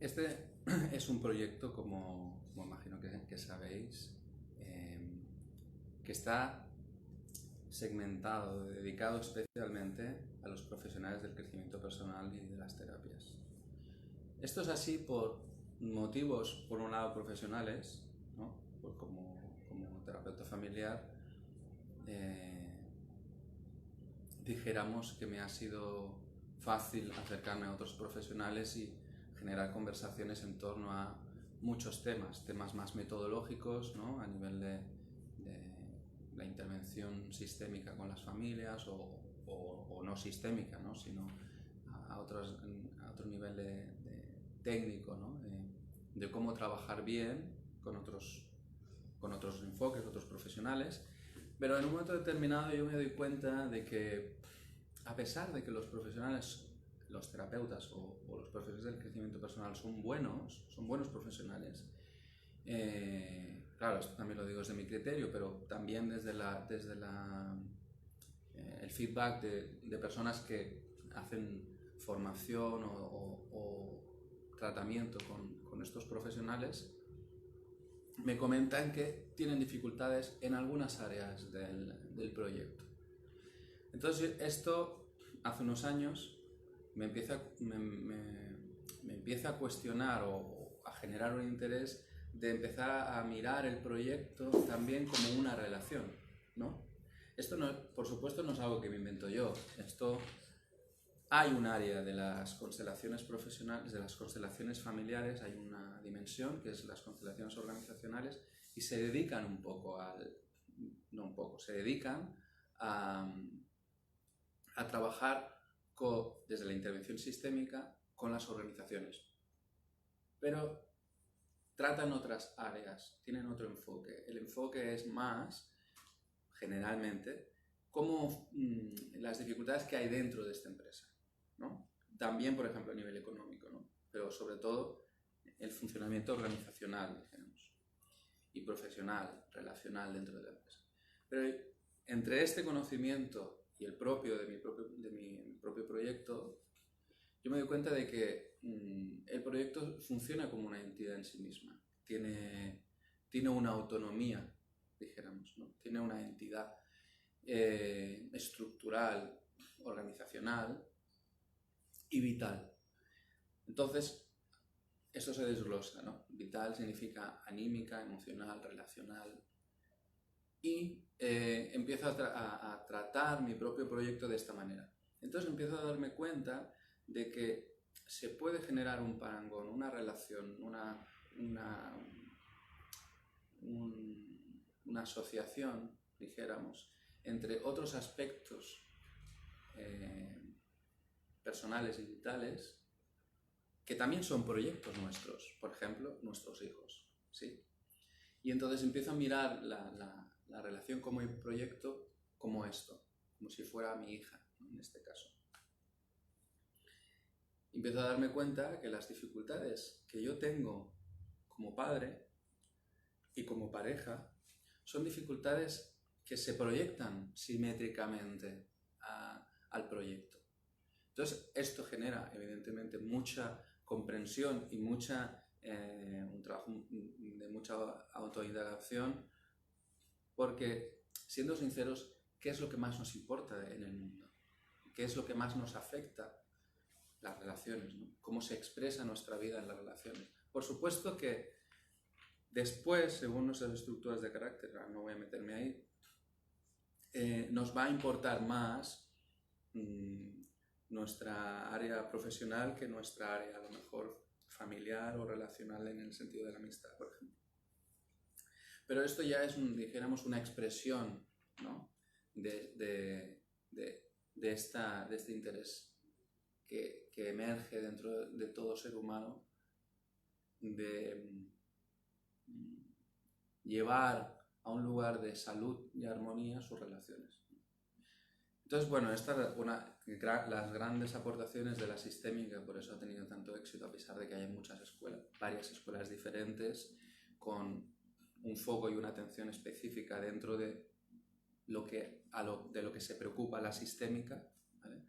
Este es un proyecto, como imagino que sabéis, que está segmentado, dedicado especialmente a los profesionales del crecimiento personal y de las terapias. Esto es así por motivos, por un lado, profesionales, ¿no? Pues como terapeuta familiar, dijéramos que me ha sido fácil acercarme a otros profesionales y generar conversaciones en torno a muchos temas más metodológicos, ¿no? A nivel de la intervención sistémica con las familias o no sistémica, ¿no? Sino a otro nivel de técnico, ¿no? De cómo trabajar bien con otros enfoques, otros profesionales. Pero en un momento determinado yo me doy cuenta de que, a pesar de que los profesionales, los terapeutas o los profesionales del crecimiento personal son buenos profesionales, claro, esto también lo digo desde mi criterio, pero también desde el feedback de personas que hacen formación o tratamiento con estos profesionales, me comentan que tienen dificultades en algunas áreas del proyecto. Entonces esto hace unos años me empieza a cuestionar o a generar un interés de empezar a mirar el proyecto también como una relación, ¿no? Esto no, por supuesto, no es algo que me invento yo. Esto hay un área de las constelaciones profesionales, de las constelaciones familiares, hay una dimensión que es las constelaciones organizacionales y se dedican un poco se dedican a trabajar desde la intervención sistémica con las organizaciones. Pero tratan otras áreas, tienen otro enfoque. El enfoque es más, generalmente, como las dificultades que hay dentro de esta empresa, ¿no? También, por ejemplo, a nivel económico, ¿no? Pero sobre todo el funcionamiento organizacional, digamos, y profesional, relacional dentro de la empresa. Pero entre este conocimiento y el propio de mi propio proyecto, yo me doy cuenta de que el proyecto funciona como una entidad en sí misma. Tiene una autonomía, dijéramos, ¿no? Tiene una entidad estructural, organizacional y vital. Entonces, eso se desglosa, ¿no? Vital significa anímica, emocional, relacional. Y empiezo a tratar mi propio proyecto de esta manera. Entonces empiezo a darme cuenta de que se puede generar un parangón, una relación, una asociación, dijéramos, entre otros aspectos personales y vitales que también son proyectos nuestros, por ejemplo, nuestros hijos, ¿sí? Y entonces empiezo a mirar la relación como proyecto como esto, como si fuera mi hija, ¿no? En este caso. Empiezo a darme cuenta que las dificultades que yo tengo como padre y como pareja son dificultades que se proyectan simétricamente al proyecto. Entonces, esto genera, evidentemente, mucha comprensión y un trabajo de mucha autoindagación, porque, siendo sinceros, ¿qué es lo que más nos importa en el mundo? ¿Qué es lo que más nos afecta? Las relaciones, ¿no? Cómo se expresa nuestra vida en las relaciones. Por supuesto que después, según nuestras estructuras de carácter, no voy a meterme ahí, nos va a importar más nuestra área profesional que nuestra área, a lo mejor, familiar o relacional en el sentido de la amistad, por ejemplo. Pero esto ya es, dijéramos, una expresión, ¿no? de este interés que emerge dentro de todo ser humano de llevar a un lugar de salud y armonía sus relaciones. Entonces, bueno, estas son las grandes aportaciones de la sistémica, por eso ha tenido tanto éxito, a pesar de que hay muchas escuelas, varias escuelas diferentes, con un foco y una atención específica dentro de lo que se preocupa la sistémica, ¿vale?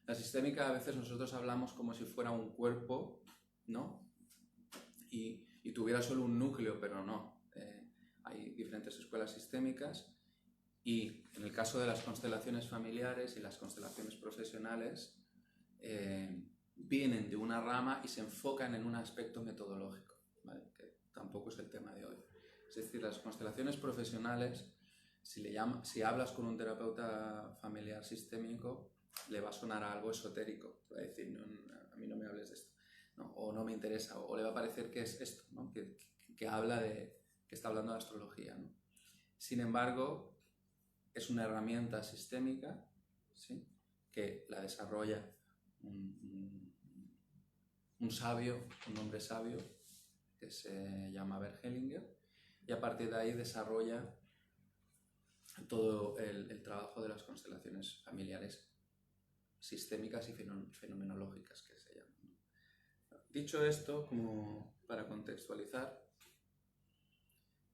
La sistémica, a veces nosotros hablamos como si fuera un cuerpo, ¿no? y tuviera solo un núcleo, pero no. Hay diferentes escuelas sistémicas y en el caso de las constelaciones familiares y las constelaciones profesionales vienen de una rama y se enfocan en un aspecto metodológico, ¿vale? Que tampoco es el tema de hoy. Es decir, las constelaciones profesionales, si hablas con un terapeuta familiar sistémico, le va a sonar a algo esotérico, va a decir, no, a mí no me hables de esto, ¿no? O no me interesa, o le va a parecer que es esto, ¿no? que habla que está hablando de astrología, ¿no? Sin embargo, es una herramienta sistémica, ¿sí? Que la desarrolla un sabio, un hombre sabio, que se llama Bert Hellinger, y a partir de ahí desarrolla todo el trabajo de las constelaciones familiares sistémicas y fenomenológicas, que se llaman. Dicho esto, como para contextualizar,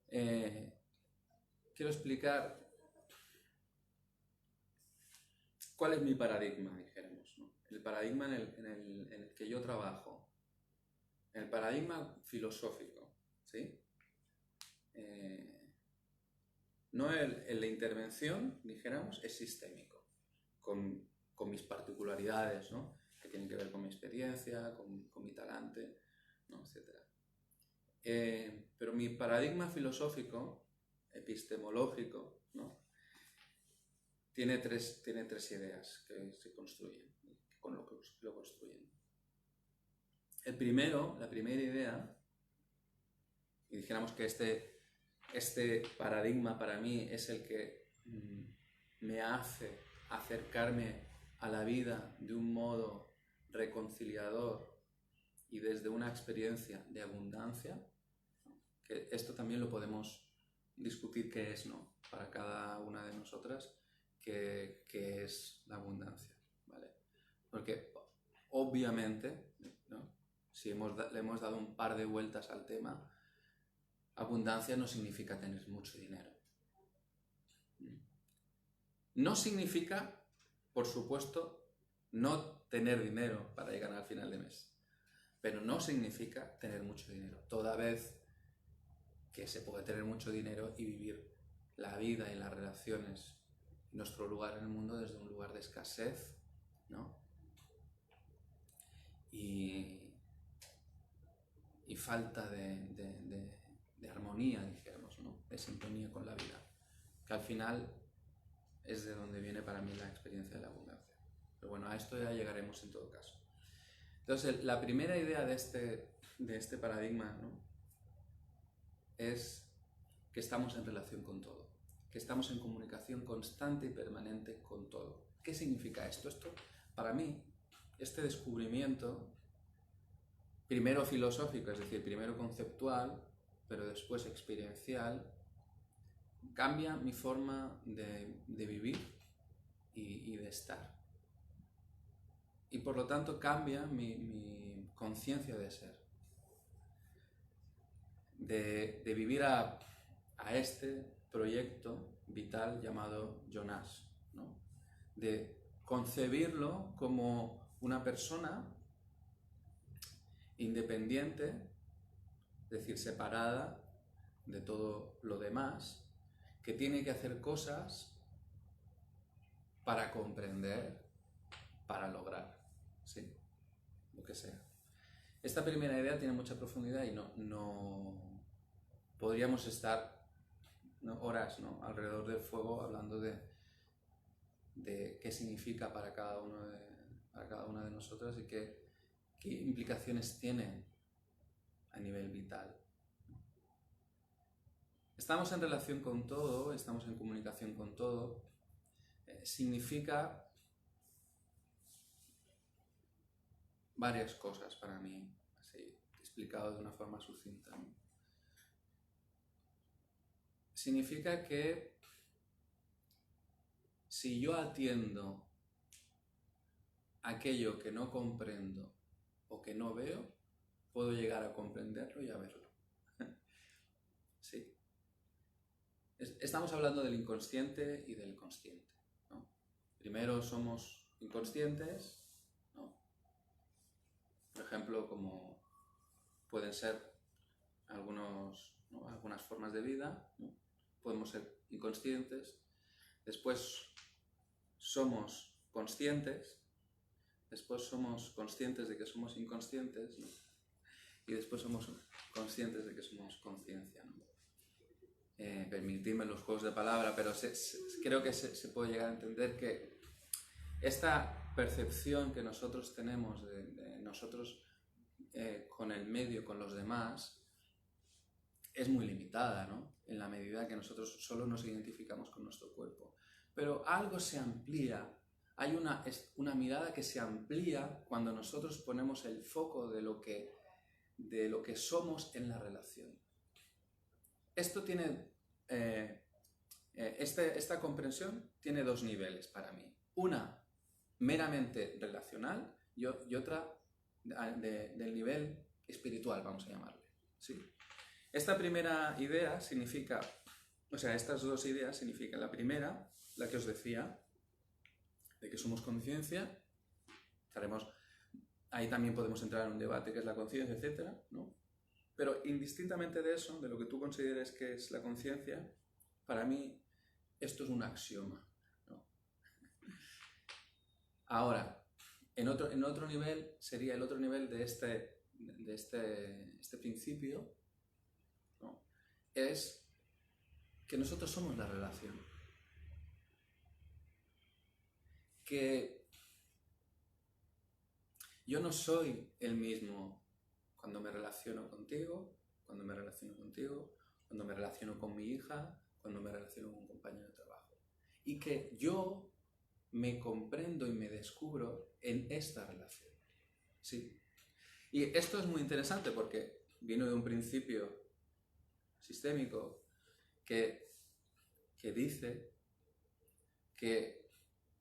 quiero explicar cuál es mi paradigma, dijéramos, ¿no? El paradigma en el que yo trabajo, el paradigma filosófico, ¿sí? No el de intervención, dijéramos, es sistémico, con mis particularidades, ¿no? Que tienen que ver con mi experiencia, con mi talante, ¿no? Etcétera. Pero mi paradigma filosófico, epistemológico, ¿no? Tiene tres ideas que se construyen, con lo que lo construyen. La primera idea, y dijéramos que este paradigma para mí es el que me hace acercarme a la vida de un modo reconciliador y desde una experiencia de abundancia, que esto también lo podemos discutir qué es, ¿no? Para cada una de nosotras, qué es la abundancia, ¿vale? Porque obviamente, ¿no? Si le hemos dado un par de vueltas al tema, abundancia no significa tener mucho dinero. No significa, por supuesto, no tener dinero para llegar al final de mes. Pero no significa tener mucho dinero. Toda vez que se puede tener mucho dinero y vivir la vida y las relaciones, nuestro lugar en el mundo desde un lugar de escasez, ¿no? Y falta de armonía, dijéramos, ¿no? De sintonía con la vida, que al final es de donde viene para mí la experiencia de la abundancia. Pero bueno, a esto ya llegaremos en todo caso. Entonces, la primera idea de este paradigma, ¿no? Es que estamos en relación con todo, que estamos en comunicación constante y permanente con todo. ¿Qué significa esto? Esto, para mí, este descubrimiento, primero filosófico, es decir, primero conceptual, pero después experiencial, cambia mi forma de vivir y de estar. Y por lo tanto cambia mi conciencia de ser. De vivir a este proyecto vital llamado Jonás, ¿no? De concebirlo como una persona independiente, es decir, separada de todo lo demás, que tiene que hacer cosas para comprender, para lograr, ¿sí? Lo que sea. Esta primera idea tiene mucha profundidad y no podríamos estar, ¿no?, horas, ¿no?, alrededor del fuego hablando de qué significa para cada una de nosotras y qué implicaciones tiene a nivel vital. Estamos en relación con todo, estamos en comunicación con todo. Significa varias cosas para mí, así explicado de una forma sucinta, ¿no? Significa que si yo atiendo aquello que no comprendo o que no veo, puedo llegar a comprenderlo y a verlo. Sí. Estamos hablando del inconsciente y del consciente, ¿no? Primero somos inconscientes, ¿no? Por ejemplo, como pueden ser algunas formas de vida, ¿no? Podemos ser inconscientes, después somos conscientes, después somos conscientes de que somos inconscientes, ¿no? Y después somos conscientes de que somos conciencia, ¿no? Permitidme los juegos de palabra, pero creo que se puede llegar a entender que esta percepción que nosotros tenemos de nosotros con el medio, con los demás, es muy limitada, ¿no? En la medida que nosotros solo nos identificamos con nuestro cuerpo. Pero algo se amplía, hay una mirada que se amplía cuando nosotros ponemos el foco de lo que somos en la relación. Esto tiene, esta comprensión tiene dos niveles para mí. Una meramente relacional y otra del nivel espiritual, vamos a llamarle, ¿sí? Esta primera idea significa, estas dos ideas significan la primera, la que os decía, de que somos conciencia, ahí también podemos entrar en un debate que es la conciencia, etc., ¿no? Pero indistintamente de eso, de lo que tú consideres que es la conciencia, para mí esto es un axioma, ¿no? Ahora, en otro nivel, sería el otro nivel de este principio, ¿no? Es que nosotros somos la relación. Que yo no soy el mismo cuando me relaciono contigo, cuando me relaciono contigo, cuando me relaciono con mi hija, cuando me relaciono con un compañero de trabajo. Y que yo me comprendo y me descubro en esta relación. ¿Sí? Y esto es muy interesante porque viene de un principio sistémico que dice que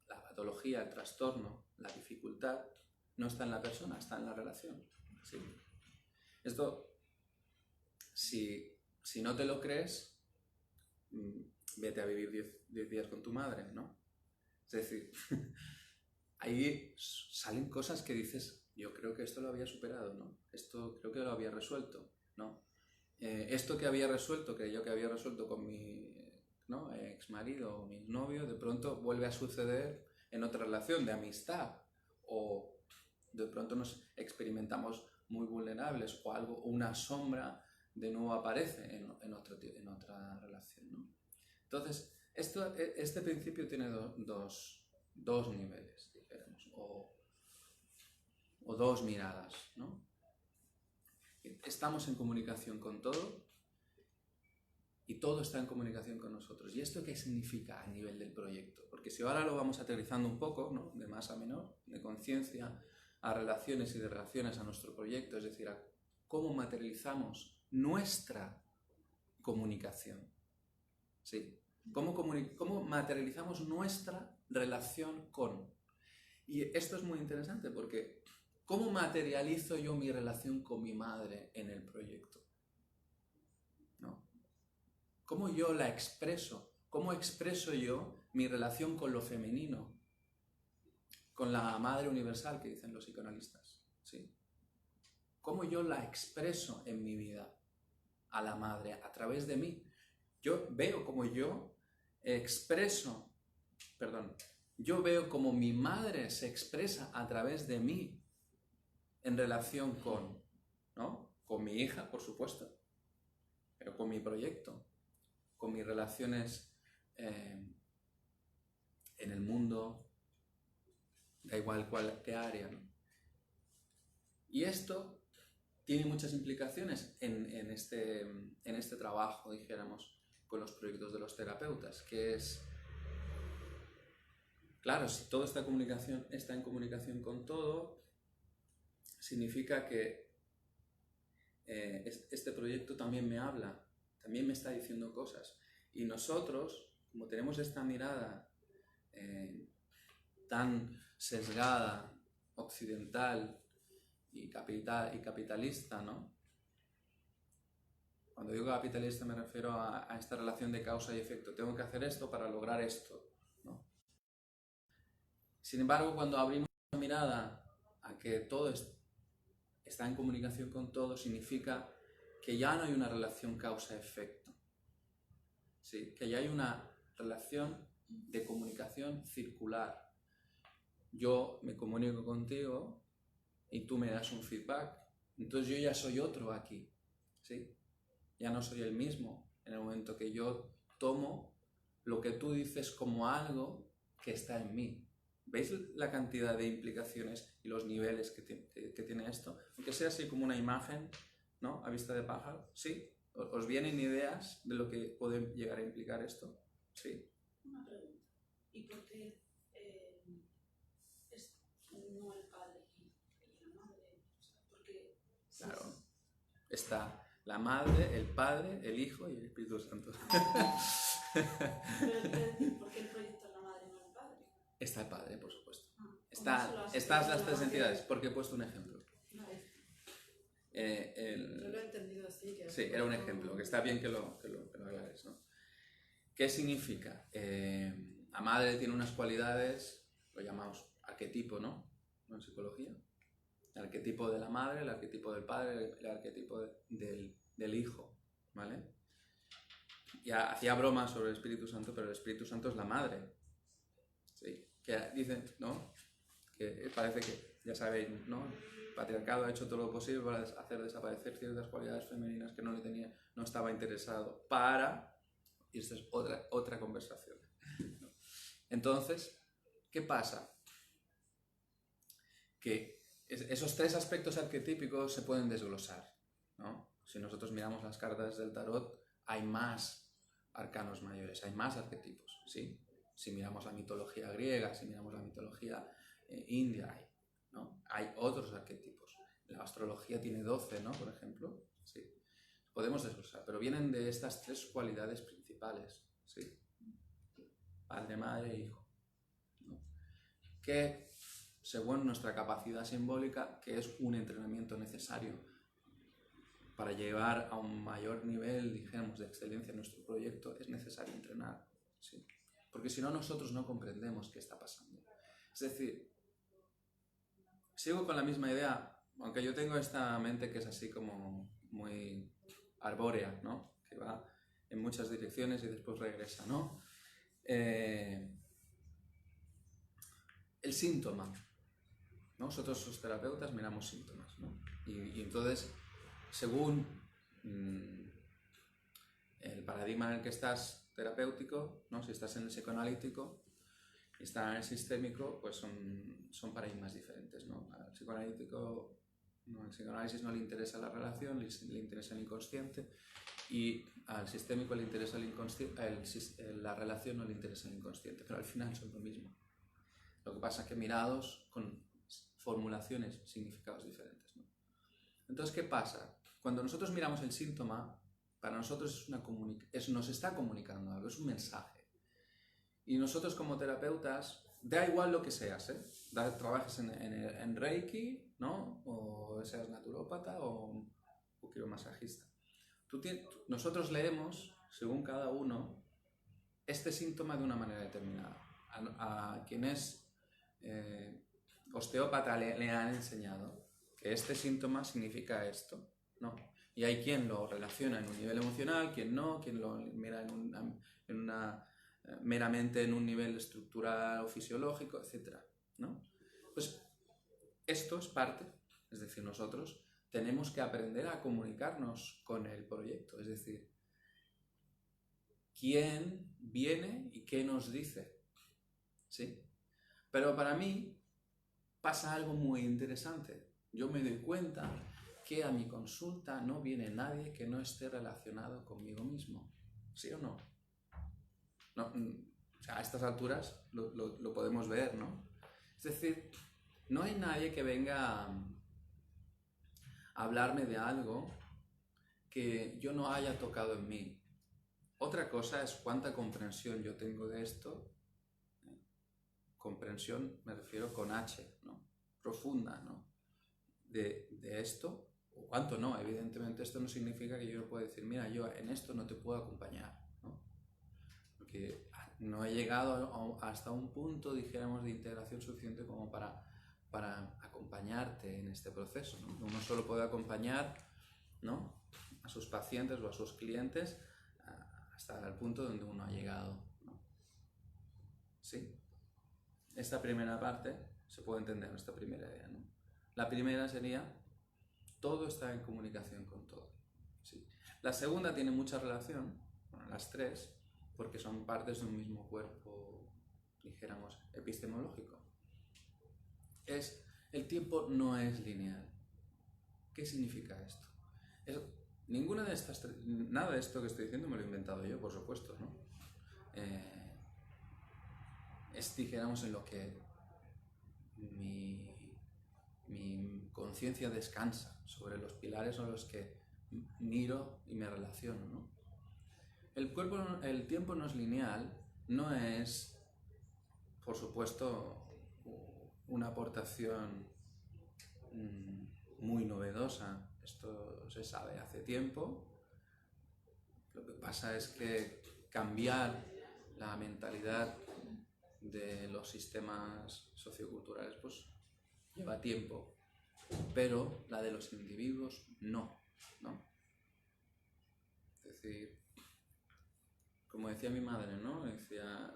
la patología, el trastorno, la dificultad no está en la persona, está en la relación. ¿Sí? Esto, si no te lo crees, vete a vivir 10 días con tu madre, ¿no? Es decir, ahí salen cosas que dices, yo creo que esto lo había superado, ¿no? Esto creo que lo había resuelto, ¿no? Esto que había resuelto, que yo que había resuelto con mi ex marido o mi novio, de pronto vuelve a suceder en otra relación de amistad, o de pronto nos experimentamos muy vulnerables, o una sombra de nuevo aparece en otra relación, ¿no? Entonces, este principio tiene dos niveles, dijéramos, o dos miradas, ¿no? Estamos en comunicación con todo y todo está en comunicación con nosotros. ¿Y esto qué significa a nivel del proyecto? Porque si ahora lo vamos aterrizando un poco, ¿no? De más a menor, de conciencia a relaciones y de relaciones a nuestro proyecto, es decir, a cómo materializamos nuestra comunicación. ¿Sí? ¿Cómo materializamos nuestra relación con? Y esto es muy interesante porque ¿cómo materializo yo mi relación con mi madre en el proyecto? ¿No? ¿Cómo yo la expreso? ¿Cómo expreso yo mi relación con lo femenino? Con la madre universal que dicen los psicoanalistas. ¿Sí? ¿Cómo yo la expreso en mi vida a la madre a través de mí? Yo veo como yo veo como mi madre se expresa a través de mí en relación con, ¿no? Con mi hija, por supuesto, pero con mi proyecto, con mis relaciones en el mundo, da igual qué área, ¿no? Y esto tiene muchas implicaciones en este trabajo, dijéramos, con los proyectos de los terapeutas, que es, claro, si toda esta comunicación está en comunicación con todo, significa que este proyecto también me habla, también me está diciendo cosas. Y nosotros, como tenemos esta mirada tan sesgada, occidental y capitalista, ¿no? Cuando digo capitalista me refiero a esta relación de causa y efecto. Tengo que hacer esto para lograr esto, ¿no? Sin embargo, cuando abrimos la mirada a que todo está en comunicación con todo, significa que ya no hay una relación causa-efecto, ¿sí? Que ya hay una relación de comunicación circular. Yo me comunico contigo y tú me das un feedback, entonces yo ya soy otro aquí, ¿sí? Ya no soy el mismo en el momento que yo tomo lo que tú dices como algo que está en mí. ¿Veis la cantidad de implicaciones y los niveles que tiene esto? Aunque sea así como una imagen, ¿no? A vista de pájaro, ¿sí? ¿Os vienen ideas de lo que puede llegar a implicar esto? Sí. Una pregunta. ¿Y por qué es no el padre y la madre? O sea, porque Claro. Está la madre, el padre, el hijo y el Espíritu Santo. Pero quiero decir, ¿por qué el proyecto es la madre y no el padre? Está el padre, por supuesto. Estas Las tres entidades, porque he puesto un ejemplo. Yo lo he entendido así. Que Sí, era un ejemplo, que está bien que lo aclares, ¿no? ¿Qué significa? La madre tiene unas cualidades, lo llamamos arquetipo, ¿no? En psicología. El arquetipo de la madre, el arquetipo del padre, el arquetipo del hijo, ¿vale? Ya hacía bromas sobre el Espíritu Santo, pero el Espíritu Santo es la madre. Sí, que dicen, ¿no? Que parece que, ya sabéis, ¿no? El patriarcado ha hecho todo lo posible para hacer desaparecer ciertas cualidades femeninas que no estaba interesado y esta es otra conversación. Entonces, ¿qué pasa? Que esos tres aspectos arquetípicos se pueden desglosar, ¿no? Si nosotros miramos las cartas del tarot, hay más arcanos mayores, hay más arquetipos, ¿sí? Si miramos la mitología griega, si miramos la mitología india, ¿no? Hay otros arquetipos. La astrología tiene 12, ¿no? Por ejemplo, sí. Podemos desglosar, pero vienen de estas tres cualidades principales, ¿sí? Padre, madre e hijo, ¿no? Que, según nuestra capacidad simbólica, que es un entrenamiento necesario para llevar a un mayor nivel, dijéramos, de excelencia en nuestro proyecto, es necesario entrenar, ¿sí? Porque si no, nosotros no comprendemos qué está pasando. Es decir, sigo con la misma idea, aunque yo tengo esta mente que es así como muy arbórea, ¿no? Que va en muchas direcciones y después regresa, ¿no? El síntoma. Nosotros los terapeutas miramos síntomas, ¿no? Y entonces, según el paradigma en el que estás terapéutico, ¿no? Si estás en el psicoanalítico y estás en el sistémico, pues son paradigmas diferentes, ¿no? Al psicoanalítico, no, al psicoanálisis no le interesa la relación, le interesa el inconsciente, y al sistémico le interesa la relación, no le interesa el inconsciente, pero al final son lo mismo. Lo que pasa es que mirados con formulaciones, significados diferentes, ¿no? Entonces, ¿qué pasa? Cuando nosotros miramos el síntoma, para nosotros nos está comunicando algo, es un mensaje. Y nosotros como terapeutas, da igual lo que seas, ¿eh? Trabajes en Reiki, ¿no? O seas naturópata o quiromasajista. Nosotros leemos, según cada uno, este síntoma de una manera determinada. A quien es osteópata le han enseñado que este síntoma significa esto, ¿no? Y hay quien lo relaciona en un nivel emocional, quien no, quien lo mira meramente en un nivel estructural o fisiológico, etc., ¿no? Pues esto es parte, es decir, nosotros tenemos que aprender a comunicarnos con el proyecto, es decir, quién viene y qué nos dice, ¿sí? Pero para mí pasa algo muy interesante. Yo me doy cuenta que a mi consulta no viene nadie que no esté relacionado conmigo mismo, ¿sí o no? No, o sea, a estas alturas lo podemos ver, ¿no? Es decir, no hay nadie que venga a hablarme de algo que yo no haya tocado en mí. Otra cosa es cuánta comprensión yo tengo de esto. Comprensión me refiero con H, ¿no? Profunda, ¿no? De esto, o cuánto no. Evidentemente esto no significa que yo no pueda decir, mira, yo en esto no te puedo acompañar, ¿no? Porque no he llegado hasta un punto, dijéramos, de integración suficiente como para acompañarte en este proceso, ¿no? Uno solo puede acompañar, ¿no? a sus pacientes o a sus clientes hasta el punto donde uno ha llegado, ¿no? ¿Sí? Esta primera parte se puede entender, esta primera idea, ¿no? La primera sería, todo está en comunicación con todo. ¿Sí? La segunda tiene mucha relación, bueno, las tres, porque son partes de un mismo cuerpo, dijéramos, epistemológico. El tiempo no es lineal. ¿Qué significa esto? Ninguna de estas nada de esto que estoy diciendo me lo he inventado yo, por supuesto, ¿no? Dijéramos, en lo que mi conciencia descansa, sobre los pilares sobre los que miro y me relaciono, ¿no? El tiempo no es lineal, no es, por supuesto, una aportación muy novedosa. Esto se sabe hace tiempo. Lo que pasa es que cambiar la mentalidad de los sistemas socioculturales pues lleva tiempo, pero la de los individuos no, ¿no? Es decir, como decía mi madre, ¿no? Decía,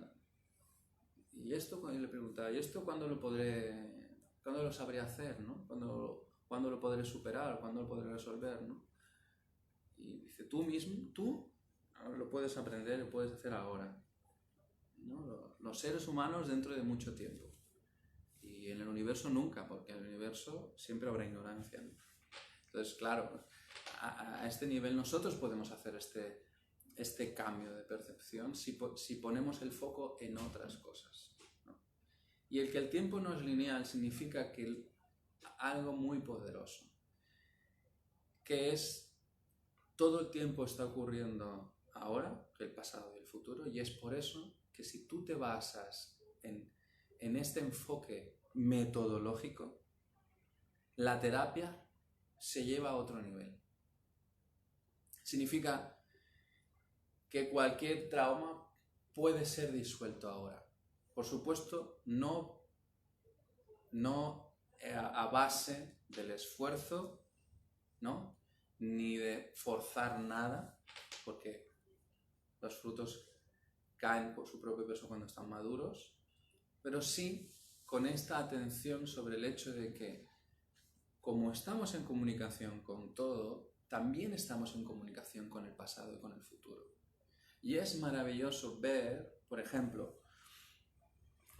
y le preguntaba, ¿y esto cuándo lo sabré hacer, ¿no? ¿Cuándo lo podré superar? ¿Cuándo lo podré resolver, ¿no? Y dice, tú lo puedes aprender, lo puedes hacer ahora, ¿no? Los seres humanos dentro de mucho tiempo. Y en el universo nunca, porque en el universo siempre habrá ignorancia, ¿no? Entonces, claro, a este nivel nosotros podemos hacer este cambio de percepción si ponemos el foco en otras cosas, ¿no? Y el que el tiempo no es lineal significa que algo muy poderoso, que es todo el tiempo está ocurriendo ahora, el pasado y el futuro, y es por eso que si tú te basas en este enfoque metodológico, la terapia se lleva a otro nivel. Significa que cualquier trauma puede ser disuelto ahora. Por supuesto, no a base del esfuerzo, ¿no? Ni de forzar nada, porque los frutos caen por su propio peso cuando están maduros, pero sí con esta atención sobre el hecho de que, como estamos en comunicación con todo, también estamos en comunicación con el pasado y con el futuro. Y es maravilloso ver, por ejemplo,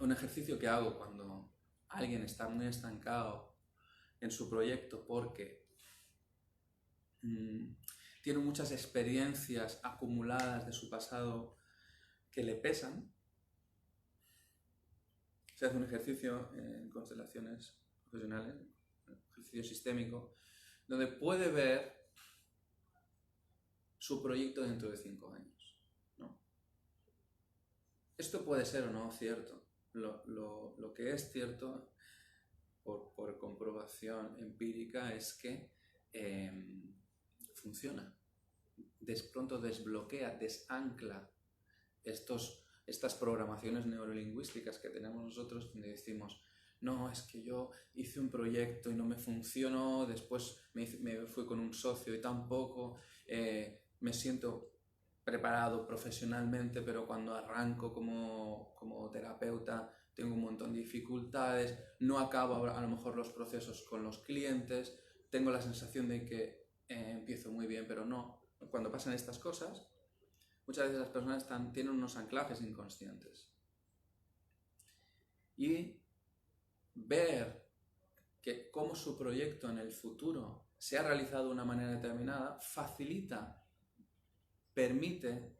un ejercicio que hago cuando alguien está muy estancado en su proyecto porque tiene muchas experiencias acumuladas de su pasado que le pesan. Se hace un ejercicio en constelaciones profesionales, un ejercicio sistémico, donde puede ver su proyecto dentro de 5 años, ¿no? Esto puede ser o no cierto. Lo que es cierto por comprobación empírica es que funciona. Pronto desbloquea, desancla estas programaciones neurolingüísticas que tenemos nosotros, donde decimos, no, es que yo hice un proyecto y no me funcionó, después me fui con un socio y tampoco, me siento preparado profesionalmente, pero cuando arranco como terapeuta tengo un montón de dificultades, no acabo a lo mejor los procesos con los clientes, tengo la sensación de que empiezo muy bien, pero no. Cuando pasan estas cosas, muchas veces las personas tienen unos anclajes inconscientes. Y ver que cómo su proyecto en el futuro se ha realizado de una manera determinada permite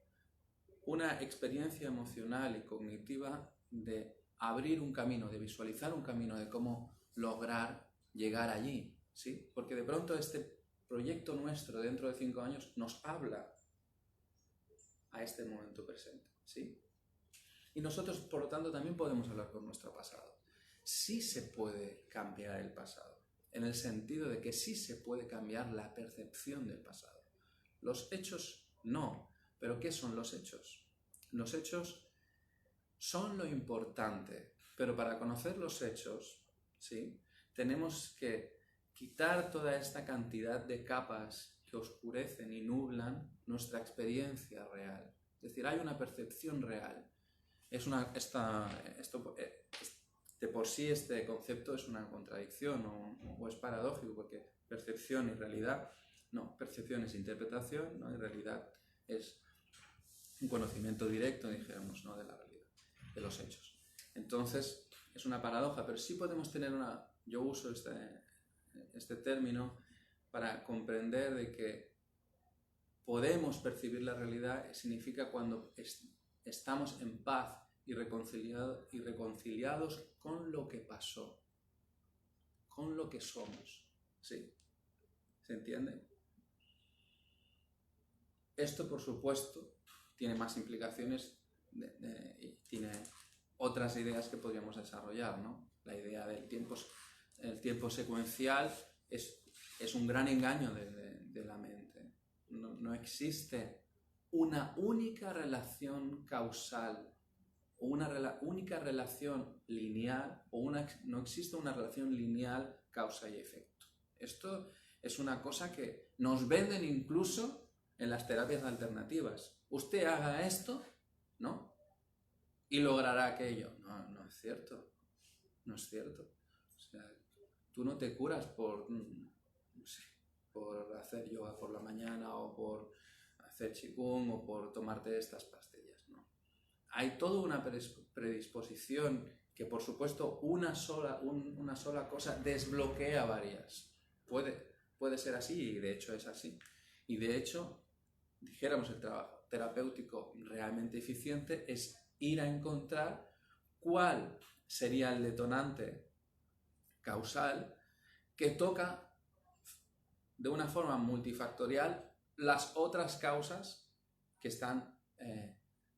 una experiencia emocional y cognitiva de abrir un camino, de visualizar un camino de cómo lograr llegar allí, ¿sí? Porque de pronto este proyecto nuestro dentro de 5 años nos habla a este momento presente, ¿sí? Y nosotros, por lo tanto, también podemos hablar con nuestro pasado. Sí se puede cambiar el pasado, en el sentido de que sí se puede cambiar la percepción del pasado. Los hechos no, pero ¿qué son los hechos? Los hechos son lo importante, pero para conocer los hechos, ¿sí? Tenemos que quitar toda esta cantidad de capas que oscurecen y nublan nuestra experiencia real. Es decir, hay una percepción real. De por sí este concepto es una contradicción o es paradójico, porque percepción y realidad, no, percepción es interpretación, ¿no? Y realidad es un conocimiento directo, dijéramos, ¿no? De la realidad, de los hechos. Entonces, es una paradoja, pero sí podemos tener yo uso este término para comprender de que podemos percibir la realidad, significa cuando estamos en paz y reconciliados con lo que pasó, con lo que somos. ¿Sí? ¿Se entiende? Esto, por supuesto, tiene más implicaciones y tiene otras ideas que podríamos desarrollar, ¿no? La idea del tiempo secuencial es un gran engaño de la mente. No existe una única relación causal o una única relación lineal no existe una relación lineal causa y efecto. Esto es una cosa que nos venden incluso en las terapias alternativas. Usted haga esto, ¿no? Y logrará aquello. No es cierto. No es cierto. O sea, tú no te curas por hacer yoga por la mañana o por hacer qigong o por tomarte estas pastillas, ¿no? Hay toda una predisposición que, por supuesto, una sola cosa desbloquea varias. Puede ser así y de hecho es así. Y de hecho, dijéramos, el trabajo terapéutico realmente eficiente es ir a encontrar cuál sería el detonante causal que toca de una forma multifactorial las otras causas que están,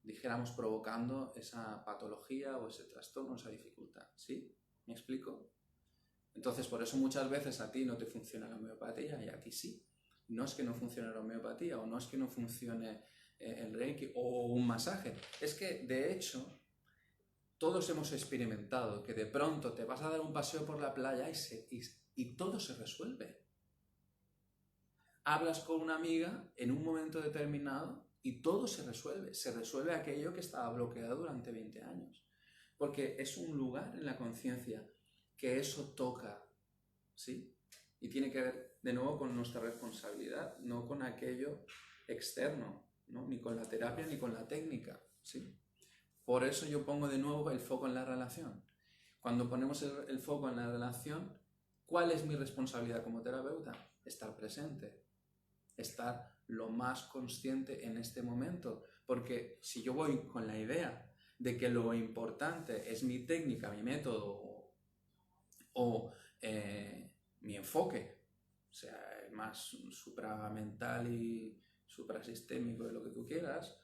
dijéramos, provocando esa patología o ese trastorno, esa dificultad. ¿Sí? ¿Me explico? Entonces, por eso muchas veces a ti no te funciona la homeopatía y a ti sí. No es que no funcione la homeopatía o no es que no funcione el Reiki o un masaje. Es que, de hecho, todos hemos experimentado que de pronto te vas a dar un paseo por la playa y todo se resuelve. Hablas con una amiga en un momento determinado y todo se resuelve. Se resuelve aquello que estaba bloqueado durante 20 años. Porque es un lugar en la conciencia que eso toca, ¿sí? Y tiene que ver, de nuevo, con nuestra responsabilidad, no con aquello externo, ¿no? Ni con la terapia ni con la técnica, ¿sí? Por eso yo pongo de nuevo el foco en la relación. Cuando ponemos el foco en la relación, ¿cuál es mi responsabilidad como terapeuta? Estar presente. Estar lo más consciente en este momento, porque si yo voy con la idea de que lo importante es mi técnica, mi método o mi enfoque, o sea, más supramental y suprasistémico de lo que tú quieras,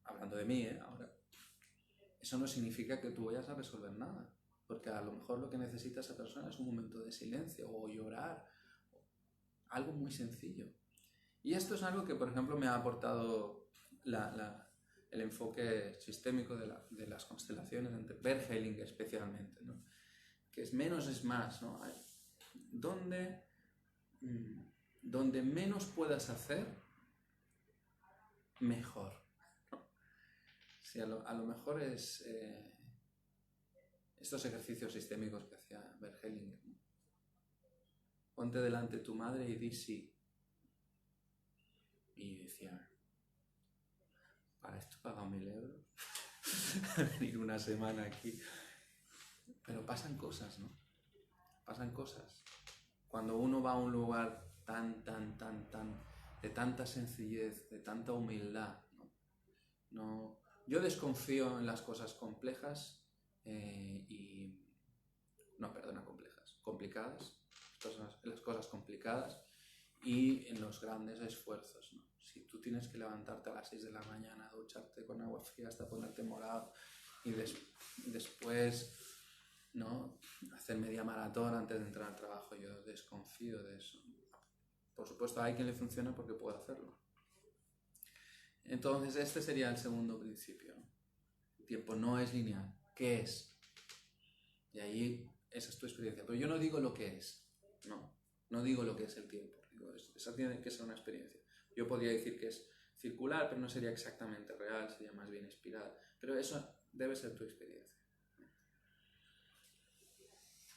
hablando de mí, ahora, eso no significa que tú vayas a resolver nada, porque a lo mejor lo que necesita esa persona es un momento de silencio o llorar, algo muy sencillo. Y esto es algo que, por ejemplo, me ha aportado el enfoque sistémico de las constelaciones, entre Bert Hellinger especialmente, ¿no? Que es menos es más, ¿no? Donde menos puedas hacer, mejor. Sí, a lo mejor es estos ejercicios sistémicos que hacía Bert Hellinger, ¿no? Ponte delante de tu madre y di sí. Y decía, ¿para esto he pagado 1.000 euros? Venir una semana aquí. Pero pasan cosas, ¿no? Pasan cosas. Cuando uno va a un lugar de tanta sencillez, de tanta humildad, ¿no? Yo desconfío en las cosas complejas complicadas, las cosas complicadas y en los grandes esfuerzos, ¿no? Si tú tienes que levantarte a las 6 de la mañana, ducharte con agua fría hasta ponerte morado y después, ¿no?, hacer media maratón antes de entrar al trabajo, yo desconfío de eso. Por supuesto, hay quien le funciona porque puede hacerlo. Entonces, este sería el segundo principio. El tiempo no es lineal. ¿Qué es? Y ahí, esa es tu experiencia. Pero yo no digo lo que es. No digo lo que es el tiempo. único. Esa tiene que ser una experiencia. Yo podría decir que es circular, pero no sería exactamente real, sería más bien espiral. Pero eso debe ser tu experiencia.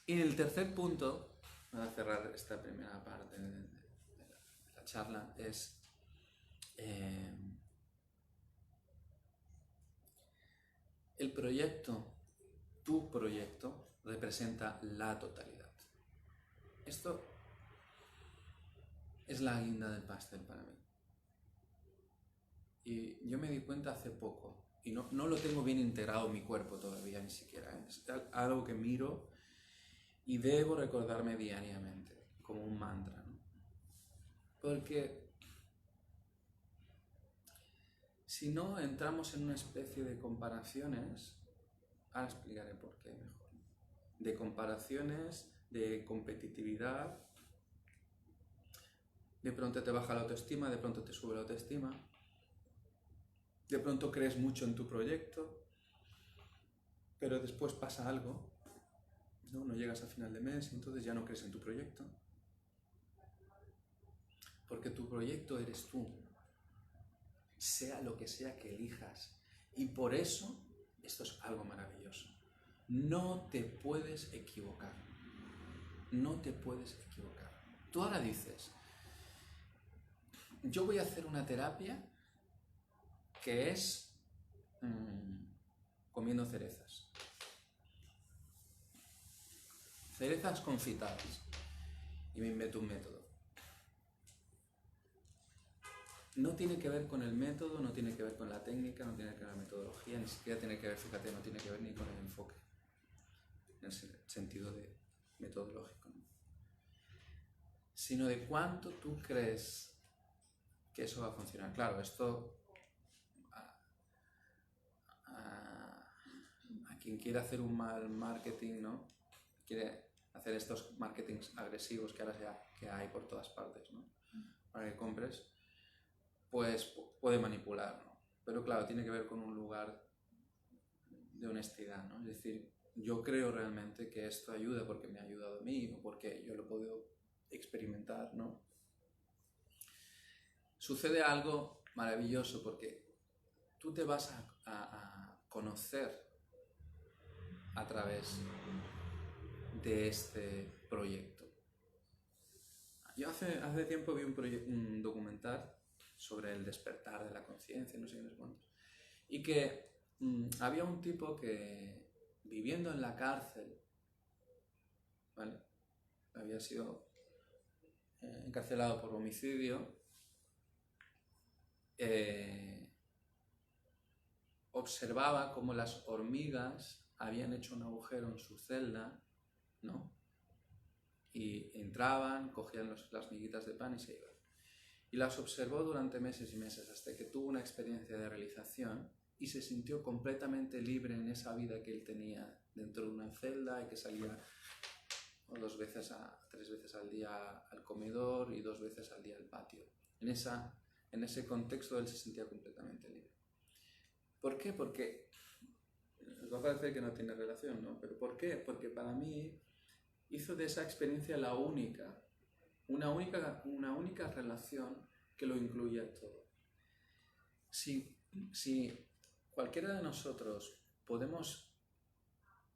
Y el tercer punto, para cerrar esta primera parte de la charla, es el proyecto, tu proyecto, representa la totalidad. Esto es la guinda del pastel para mí. Y yo me di cuenta hace poco, y no lo tengo bien integrado en mi cuerpo todavía, ni siquiera. Es algo que miro y debo recordarme diariamente, como un mantra, ¿no? Porque si no entramos en una especie de comparaciones, ahora explicaré por qué mejor, de comparaciones, de competitividad, de pronto te baja la autoestima, de pronto te sube la autoestima, de pronto crees mucho en tu proyecto, pero después pasa algo, no llegas a final de mes y entonces ya no crees en tu proyecto, porque tu proyecto eres tú, sea lo que sea que elijas, y por eso esto es algo maravilloso. No te puedes equivocar. No te puedes equivocar. Tú ahora dices, yo voy a hacer una terapia que es comiendo cerezas. Cerezas confitadas. Y me invento un método. No tiene que ver con el método, no tiene que ver con la técnica, no tiene que ver con la metodología, ni siquiera tiene que ver, fíjate, no tiene que ver ni con el enfoque, en el sentido de metodológico, ¿no? Sino de cuánto tú crees que eso va a funcionar. Claro, esto a quien quiere hacer un mal marketing, ¿no? Quiere hacer estos marketings agresivos que ahora que hay por todas partes, ¿no? Para que compres, pues puede manipular, ¿no? Pero claro, tiene que ver con un lugar de honestidad, ¿no? Es decir, yo creo realmente que esto ayuda porque me ha ayudado a mí o porque yo lo he podido experimentar, ¿no? Sucede algo maravilloso porque tú te vas a conocer a través de este proyecto. Yo hace tiempo vi un documental sobre el despertar de la conciencia, no sé cuántos, y que había un tipo que, viviendo en la cárcel, ¿vale? Había sido encarcelado por homicidio, observaba cómo las hormigas habían hecho un agujero en su celda, ¿no? Y entraban, cogían las miguitas de pan y se iban. Y las observó durante meses y meses hasta que tuvo una experiencia de realización y se sintió completamente libre en esa vida que él tenía dentro de una celda y que salía 3 veces al día al comedor y 2 veces al día al patio. En ese contexto él se sentía completamente libre. ¿Por qué? Porque os va a parecer que no tiene relación, ¿no? ¿Pero por qué? Porque para mí hizo de esa experiencia una única relación que lo incluye todo. Si cualquiera de nosotros podemos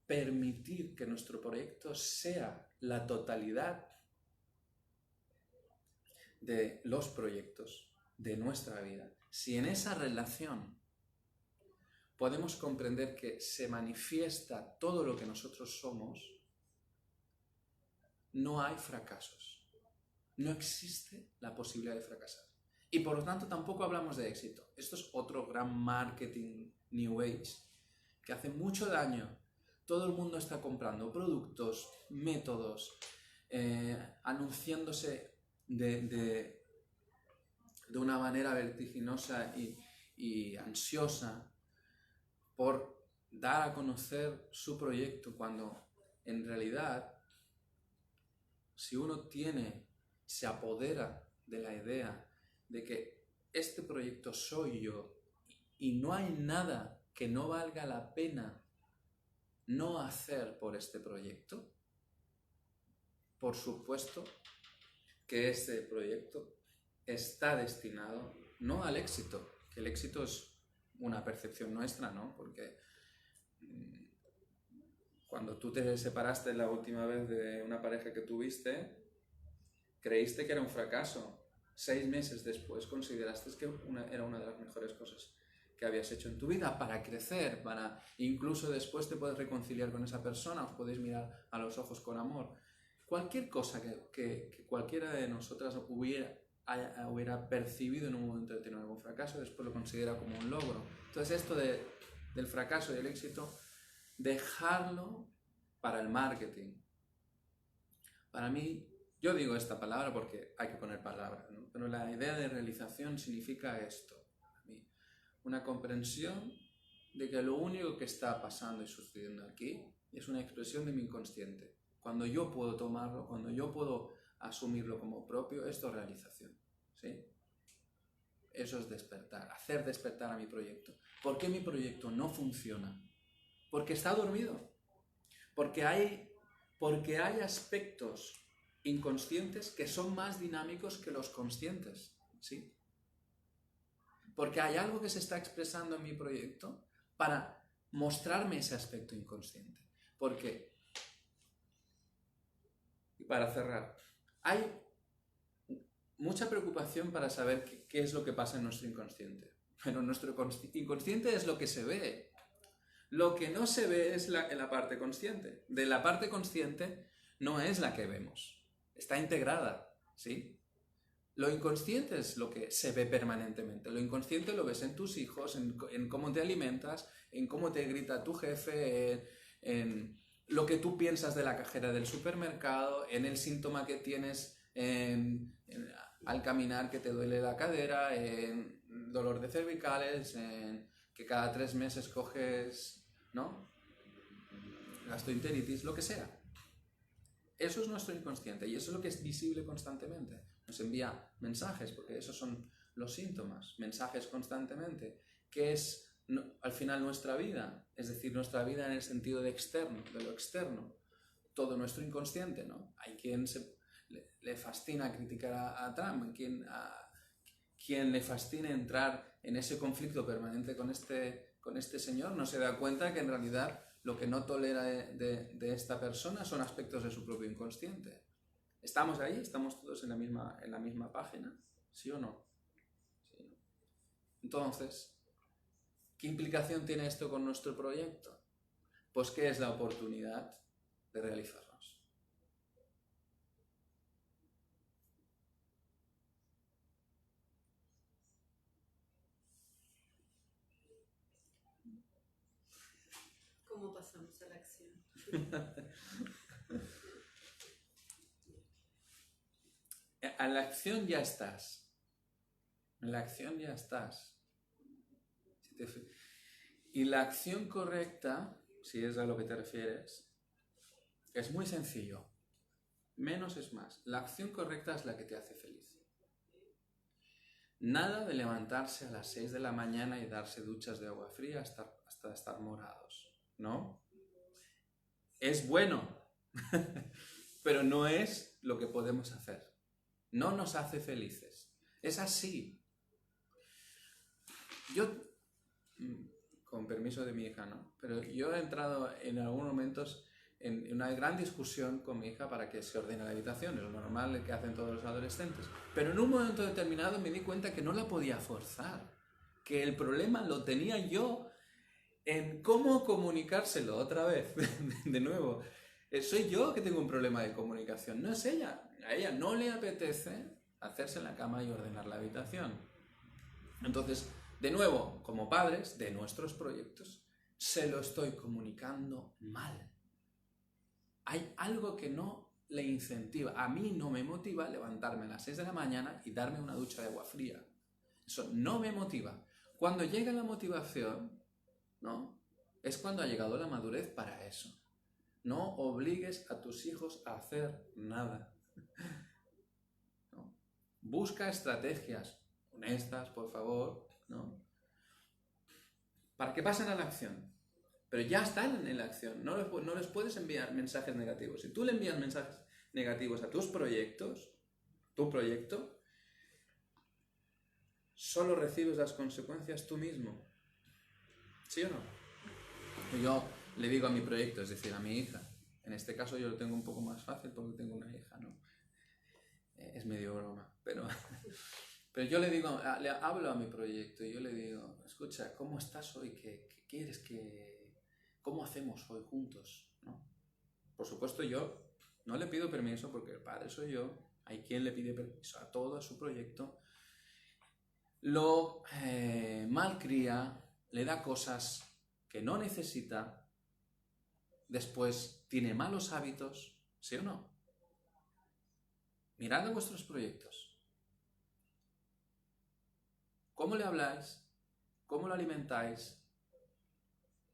permitir que nuestro proyecto sea la totalidad de los proyectos de nuestra vida, si en esa relación podemos comprender que se manifiesta todo lo que nosotros somos, no hay fracasos. No existe la posibilidad de fracasar. Y por lo tanto tampoco hablamos de éxito. Esto es otro gran marketing New Age que hace mucho daño. Todo el mundo está comprando productos, métodos, anunciándose de una manera vertiginosa y ansiosa por dar a conocer su proyecto, cuando en realidad, si uno se apodera de la idea de que este proyecto soy yo y no hay nada que no valga la pena no hacer por este proyecto, por supuesto que este proyecto está destinado no al éxito, que el éxito es una percepción nuestra, ¿no? Porque cuando tú te separaste la última vez de una pareja que tuviste, creíste que era un fracaso. 6 meses después consideraste que era una de las mejores cosas que habías hecho en tu vida para crecer, para incluso después te puedes reconciliar con esa persona, os podéis mirar a los ojos con amor. Cualquier cosa que cualquiera de nosotras hubiera percibido en un momento determinado como un fracaso, después lo considera como un logro. Entonces esto del fracaso y el éxito, dejarlo para el marketing. Para mí, yo digo esta palabra porque hay que poner palabras, ¿no? Pero la idea de realización significa esto. Para mí, una comprensión de que lo único que está pasando y sucediendo aquí es una expresión de mi inconsciente. Cuando yo puedo tomarlo, cuando yo puedo asumirlo como propio, esto es realización, ¿sí? Eso es despertar, hacer despertar a mi proyecto. ¿Por qué mi proyecto no funciona? Porque está dormido. Porque hay aspectos inconscientes que son más dinámicos que los conscientes, ¿sí? Porque hay algo que se está expresando en mi proyecto para mostrarme ese aspecto inconsciente. Porque, y para cerrar, hay mucha preocupación para saber qué es lo que pasa en nuestro inconsciente. Pero nuestro inconsciente es lo que se ve. Lo que no se ve es la parte consciente. De la parte consciente no es la que vemos. Está integrada, ¿sí? Lo inconsciente es lo que se ve permanentemente. Lo inconsciente lo ves en tus hijos, en cómo te alimentas, en cómo te grita tu jefe, en lo que tú piensas de la cajera del supermercado, en el síntoma que tienes al caminar, que te duele la cadera, en dolor de cervicales, en que cada 3 meses coges, ¿no?, gastroenteritis, lo que sea. Eso es nuestro inconsciente y eso es lo que es visible constantemente. Nos envía mensajes, porque esos son los síntomas, mensajes constantemente, que es al final nuestra vida, es decir, nuestra vida en el sentido de externo, de lo externo, todo nuestro inconsciente, ¿no? Hay quien le fascina criticar a Trump, quien le fascina entrar en ese conflicto permanente con este señor, no se da cuenta que en realidad lo que no tolera de esta persona son aspectos de su propio inconsciente. ¿Estamos ahí? ¿Estamos todos en la misma página? ¿Sí o no? ¿Sí? Entonces, ¿qué implicación tiene esto con nuestro proyecto? Pues que es la oportunidad de realizarnos. ¿Cómo pasamos a la acción? A la acción ya estás. En la acción ya estás. Y la acción correcta, si es a lo que te refieres, es muy sencillo. Menos es más. La acción correcta es la que te hace feliz. Nada de levantarse a las 6 de la mañana y darse duchas de agua fría hasta estar morados, ¿no? Es bueno, pero no es lo que podemos hacer. No nos hace felices. Es así. Yo, con permiso de mi hija, ¿no? Pero yo he entrado en algunos momentos en una gran discusión con mi hija para que se ordene la habitación, es lo normal que hacen todos los adolescentes. Pero en un momento determinado me di cuenta que no la podía forzar, que el problema lo tenía yo en cómo comunicárselo otra vez, de nuevo. Soy yo que tengo un problema de comunicación, no es ella. A ella no le apetece hacerse en la cama y ordenar la habitación. Entonces, de nuevo, como padres de nuestros proyectos, se lo estoy comunicando mal. Hay algo que no le incentiva. A mí no me motiva levantarme a las 6 de la mañana y darme una ducha de agua fría. Eso no me motiva. Cuando llega la motivación, ¿no?, es cuando ha llegado la madurez para eso. No obligues a tus hijos a hacer nada. ¿No? Busca estrategias honestas, por favor, ¿no?, para que pasen a la acción. Pero ya están en la acción, no les puedes enviar mensajes negativos. Si tú le envías mensajes negativos a tus proyectos, tu proyecto, solo recibes las consecuencias tú mismo. ¿Sí o no? Yo le digo a mi proyecto, es decir, a mi hija. En este caso yo lo tengo un poco más fácil porque tengo una hija, ¿no? Es medio broma, pero yo le digo, le hablo a mi proyecto y yo le digo, escucha, ¿cómo estás hoy? ¿Qué quieres cómo hacemos hoy juntos? ¿No? Por supuesto yo no le pido permiso porque el padre soy yo, hay quien le pide permiso a todo a su proyecto, lo malcría, le da cosas que no necesita, después tiene malos hábitos, ¿sí o no? Mirad a vuestros proyectos. ¿Cómo le habláis? ¿Cómo lo alimentáis?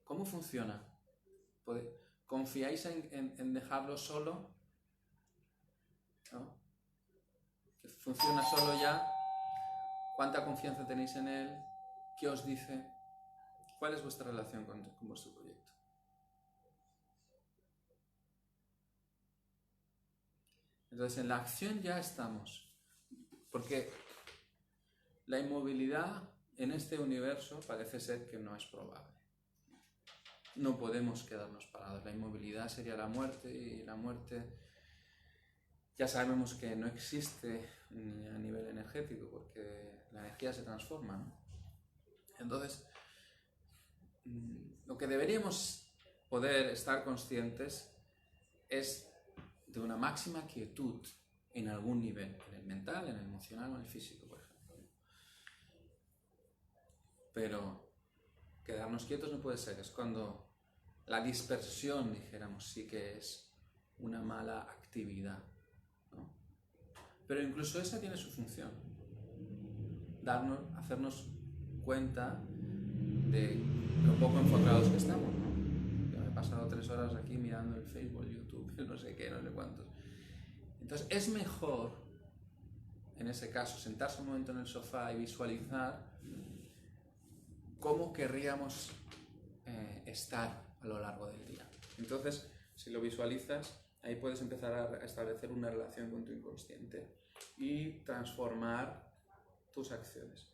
¿Cómo funciona? ¿Confiáis en dejarlo solo? ¿No? ¿Que funciona solo ya? ¿Cuánta confianza tenéis en él? ¿Qué os dice? ¿Cuál es vuestra relación con vuestro proyecto? Entonces, en la acción ya estamos. Porque la inmovilidad en este universo parece ser que no es probable. No podemos quedarnos parados. La inmovilidad sería la muerte y la muerte ya sabemos que no existe ni a nivel energético porque la energía se transforma, ¿no? Entonces, lo que deberíamos poder estar conscientes es de una máxima quietud en algún nivel, en el mental, en el emocional o en el físico, por ejemplo. Pero quedarnos quietos no puede ser, es cuando la dispersión, dijéramos, sí que es una mala actividad, ¿no? Pero incluso esa tiene su función, hacernos cuenta de lo poco enfocados que estamos, ¿no? Yo me he pasado 3 horas aquí mirando el Facebook, el YouTube, el no sé qué, no sé cuántos. Entonces es mejor, en ese caso, sentarse un momento en el sofá y visualizar cómo querríamos estar a lo largo del día. Entonces, si lo visualizas, ahí puedes empezar a establecer una relación con tu inconsciente y transformar tus acciones.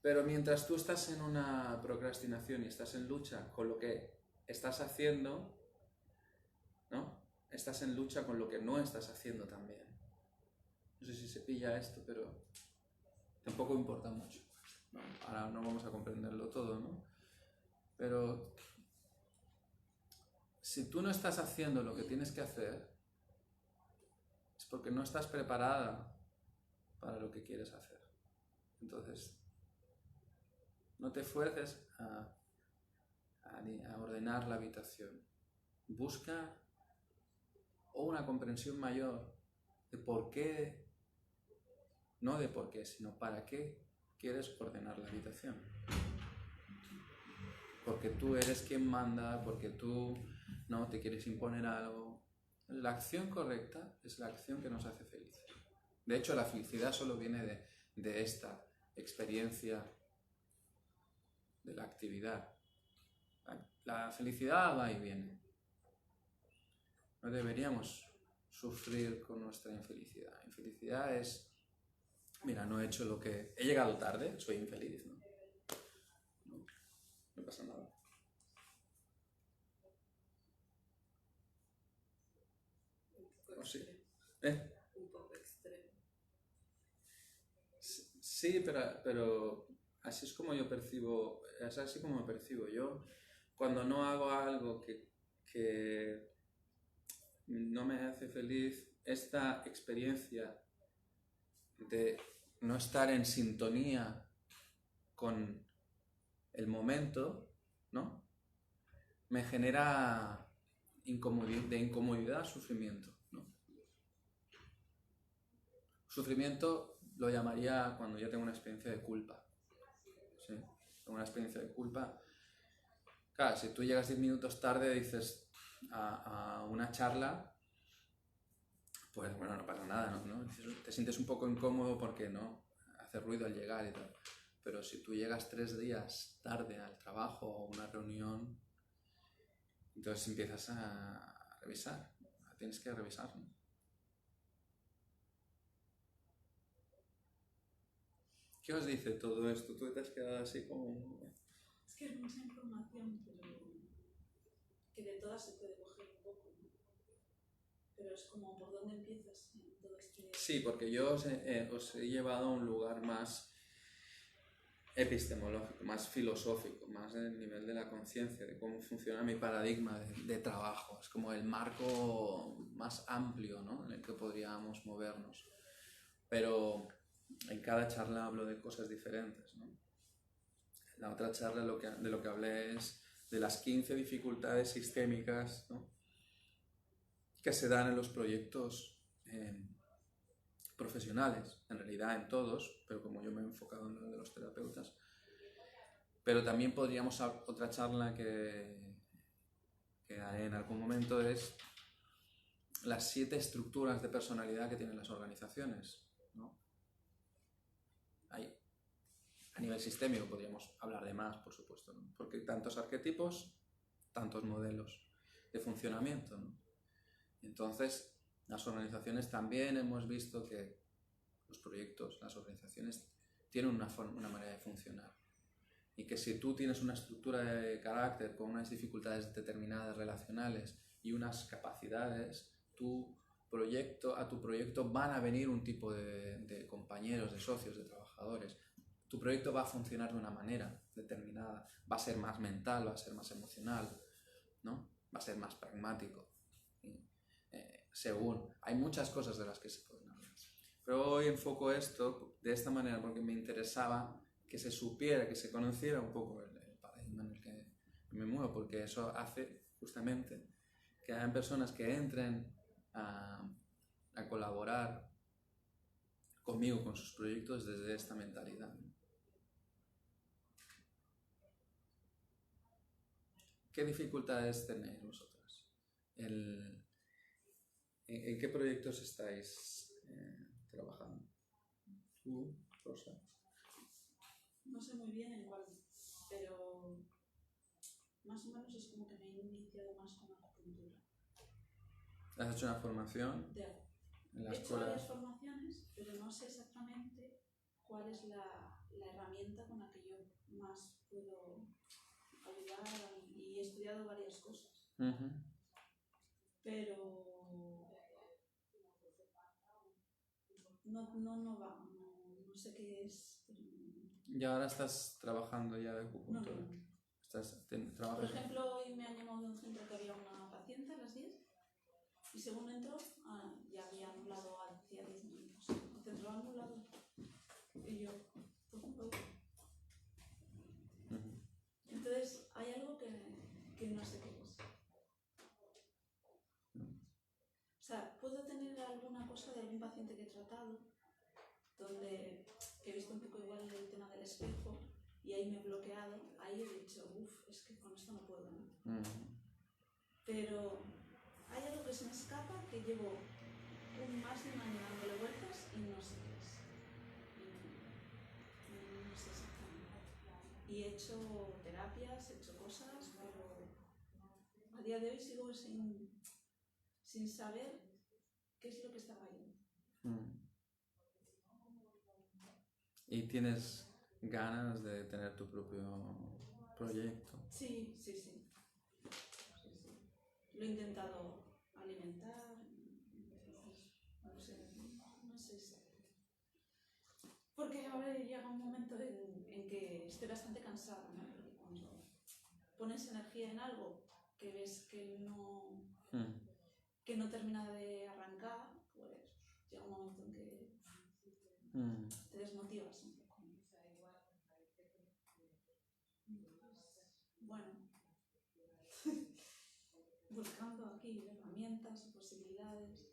Pero mientras tú estás en una procrastinación y estás en lucha con lo que estás haciendo, ¿no? Estás en lucha con lo que no estás haciendo también. No sé si se pilla esto, pero tampoco importa mucho. ¿No? Ahora no vamos a comprenderlo todo, ¿no? Pero si tú no estás haciendo lo que tienes que hacer, es porque no estás preparada para lo que quieres hacer. Entonces, no te fuerces a ordenar la habitación. Busca una comprensión mayor de por qué, no de por qué, sino para qué quieres ordenar la habitación. Porque tú eres quien manda, porque tú no te quieres imponer algo. La acción correcta es la acción que nos hace felices. De hecho, la felicidad solo viene de esta experiencia de la actividad. La felicidad va y viene. No deberíamos sufrir con nuestra infelicidad. Infelicidad es, mira, no he hecho lo que... He llegado tarde, soy infeliz, ¿no? No pasa nada. ¿O sí? Un poco extremo. Sí, pero así es como yo percibo, es así como me percibo yo. Cuando no hago algo que no me hace feliz, esta experiencia de no estar en sintonía con el momento, ¿no? Me genera incomodidad, sufrimiento, ¿no? Sufrimiento lo llamaría cuando yo tengo una experiencia de culpa. ¿Sí? Tengo una experiencia de culpa. Claro, si tú llegas 10 minutos tarde, dices a una charla, pues bueno, no pasa nada, ¿no? Te sientes un poco incómodo porque no hace ruido al llegar y tal. Pero si tú llegas 3 días tarde al trabajo o a una reunión, entonces empiezas a revisar. Tienes que revisar, ¿no? ¿Qué os dice todo esto? Tú te has quedado así como... Es que es mucha información, pero que de todas se puede coger un poco, ¿no? Pero es como por dónde empiezas en todo este... Sí, porque yo os he llevado a un lugar más epistemológico, más filosófico, más en el nivel de la conciencia, de cómo funciona mi paradigma de trabajo. Es como el marco más amplio, ¿no?, en el que podríamos movernos. Pero en cada charla hablo de cosas diferentes, ¿no? En la otra charla de lo que hablé es de las 15 dificultades sistémicas, ¿no?, que se dan en los proyectos profesionales, en realidad en todos, pero como yo me he enfocado en lo de los terapeutas. Pero también podríamos, otra charla que haré en algún momento es las 7 estructuras de personalidad que tienen las organizaciones, ¿no? A nivel sistémico podríamos hablar de más, por supuesto, ¿no?, porque tantos arquetipos, tantos modelos de funcionamiento, ¿no? Entonces, las organizaciones también hemos visto que los proyectos, las organizaciones tienen una manera de funcionar, y que si tú tienes una estructura de carácter con unas dificultades determinadas relacionales y unas capacidades, a tu proyecto van a venir un tipo de compañeros, de socios, de trabajadores. Tu proyecto va a funcionar de una manera determinada, va a ser más mental, va a ser más emocional, ¿no?, va a ser más pragmático. Según, hay muchas cosas de las que se pueden hablar. Pero hoy enfoco esto de esta manera porque me interesaba que se supiera, que se conociera un poco el paradigma en el que me muevo, porque eso hace justamente que hayan personas que entren a colaborar conmigo, con sus proyectos, desde esta mentalidad. ¿Qué dificultades tenéis vosotras? ¿En qué proyectos estáis trabajando? ¿Tú, Rosa? No sé muy bien en cuál, pero más o menos es como que me he iniciado más con acupuntura. ¿Has hecho una formación en la He hecho escuela? varias formaciones, pero no sé exactamente cuál es la herramienta con la que yo más puedo ayudar, y he estudiado varias cosas. Pero no sé qué es. ¿Y ahora estás trabajando ya de acupuntura? No. ¿Trabajas? Por ejemplo, hoy me han llamado de un centro que había una paciente a las 10 y según entró, ya había anulado hacía 10 minutos. El centro anulado. Y yo, pues no voy. Entonces, hay algo que no sé qué es. O sea, puedo tener alguna cosa de algún paciente que he tratado, donde he visto un poco igual el tema del espejo, y ahí me he bloqueado, ahí he dicho, es que con esto no puedo, ¿no? Pero hay algo que se me escapa, que llevo más de un año dándole vueltas y no sé qué es. No sé exactamente. Y he hecho terapias, he hecho cosas, pero a día de hoy sigo sin saber qué es lo que está fallando. ¿Y tienes ganas de tener tu propio proyecto? Sí. Lo he intentado alimentar, no sé si... Porque ahora llega un momento en que estoy bastante cansada, ¿no? Porque cuando pones energía en algo que ves que no termina de arrancar, pues llega un momento en que te desmotivas un poco. Bueno, buscando aquí herramientas y posibilidades.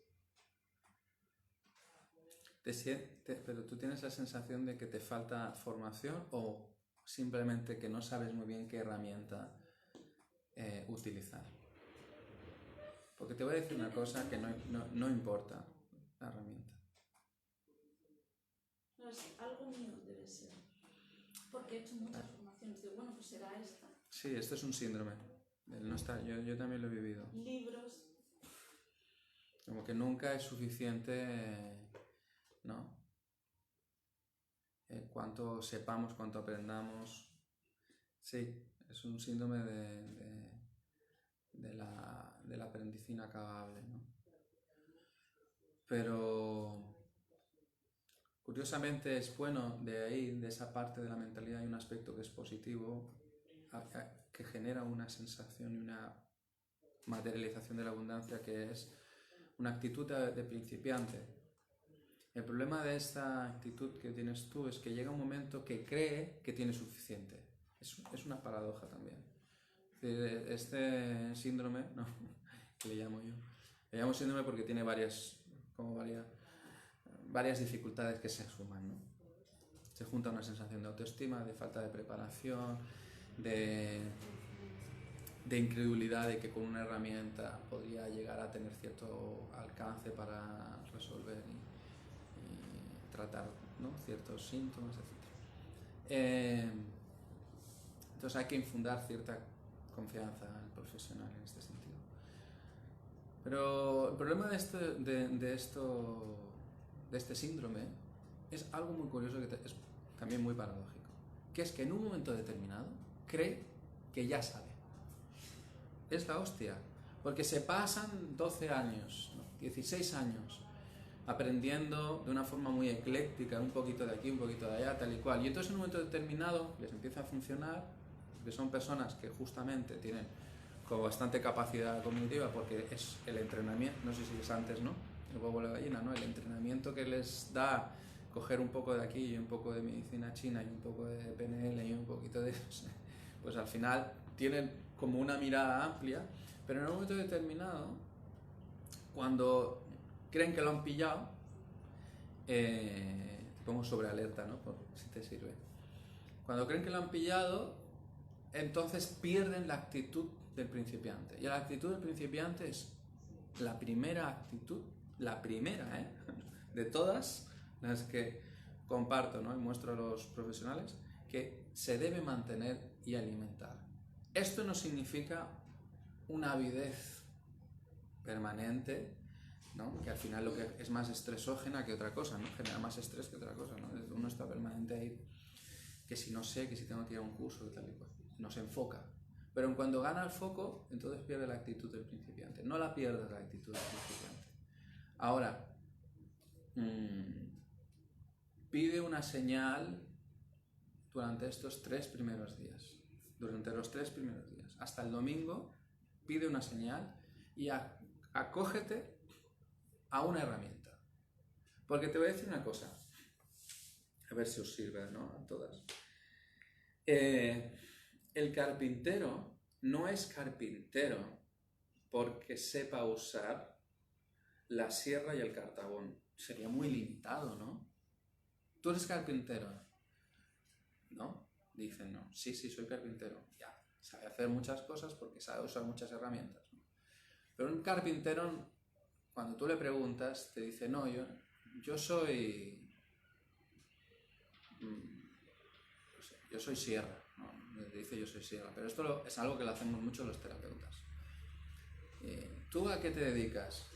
¿Pero tú tienes la sensación de que te falta formación o simplemente que no sabes muy bien qué herramienta utilizar? Porque te voy a decir una cosa, que no importa la herramienta. No, algo mío debe ser. Porque he hecho muchas formaciones. Digo, bueno, pues será esta. Sí, esto es un síndrome. Yo también lo he vivido. Libros. Como que nunca es suficiente, ¿no? cuánto sepamos, cuánto aprendamos. Sí, es un síndrome del aprendiz inacabable, ¿no? Pero curiosamente es bueno, de ahí, de esa parte de la mentalidad, hay un aspecto que es positivo, que genera una sensación y una materialización de la abundancia, que es una actitud de principiante. El problema de esta actitud que tienes tú es que llega un momento que cree que tiene suficiente. Es una paradoja también. Este síndrome, ¿no? que le llamo síndrome porque tiene varias dificultades que se suman, ¿no? Se junta una sensación de autoestima, de falta de preparación, de incredulidad de que con una herramienta podría llegar a tener cierto alcance para resolver y tratar, ¿no? ciertos síntomas, etc. Entonces hay que infundar cierta confianza al profesional en este sentido. Pero el problema de este síndrome es algo muy curioso, que es también muy paradójico, que es que en un momento determinado cree que ya sabe. Es la hostia, porque se pasan 12 años, ¿no? 16 años aprendiendo de una forma muy ecléctica, un poquito de aquí, un poquito de allá, tal y cual, y entonces en un momento determinado les empieza a funcionar, porque son personas que justamente tienen con bastante capacidad cognitiva, porque es el entrenamiento, no sé si es antes, ¿no? El huevo o la gallina, ¿no? El entrenamiento que les da coger un poco de aquí y un poco de medicina china y un poco de PNL y un poquito de... pues al final tienen como una mirada amplia, pero en un momento determinado, cuando creen que lo han pillado, te pongo sobre alerta, ¿no? Por si te sirve. Cuando creen que lo han pillado, entonces pierden la actitud del principiante. Y la actitud del principiante es la primera actitud, de todas las que comparto, ¿no? Y muestro a los profesionales, que se debe mantener y alimentar. Esto no significa una avidez permanente, ¿no? Que al final lo que es más estresógena que otra cosa, ¿no? Genera más estrés que otra cosa, ¿no? Uno está permanente ahí, que si no sé, que si tengo que ir a un curso, tal y cual. No se enfoca. Pero cuando gana el foco, entonces pierde la actitud del principiante. No la pierdas, la actitud del principiante. Ahora, pide una señal durante estos 3 primeros días. Durante los 3 primeros días. Hasta el domingo, pide una señal y acógete a una herramienta. Porque te voy a decir una cosa. A ver si os sirve, ¿no? A todas. El carpintero no es carpintero porque sepa usar la sierra y el cartabón. Sería muy limitado, ¿no? Tú eres carpintero, ¿no? Dicen, no, sí, soy carpintero. Ya, sabe hacer muchas cosas porque sabe usar muchas herramientas, ¿no? Pero un carpintero, cuando tú le preguntas, te dice, no, yo soy... yo soy sierra, ¿no? Le dice yo soy sierra, pero esto es algo que lo hacemos mucho los terapeutas. ¿Tú a qué te dedicas?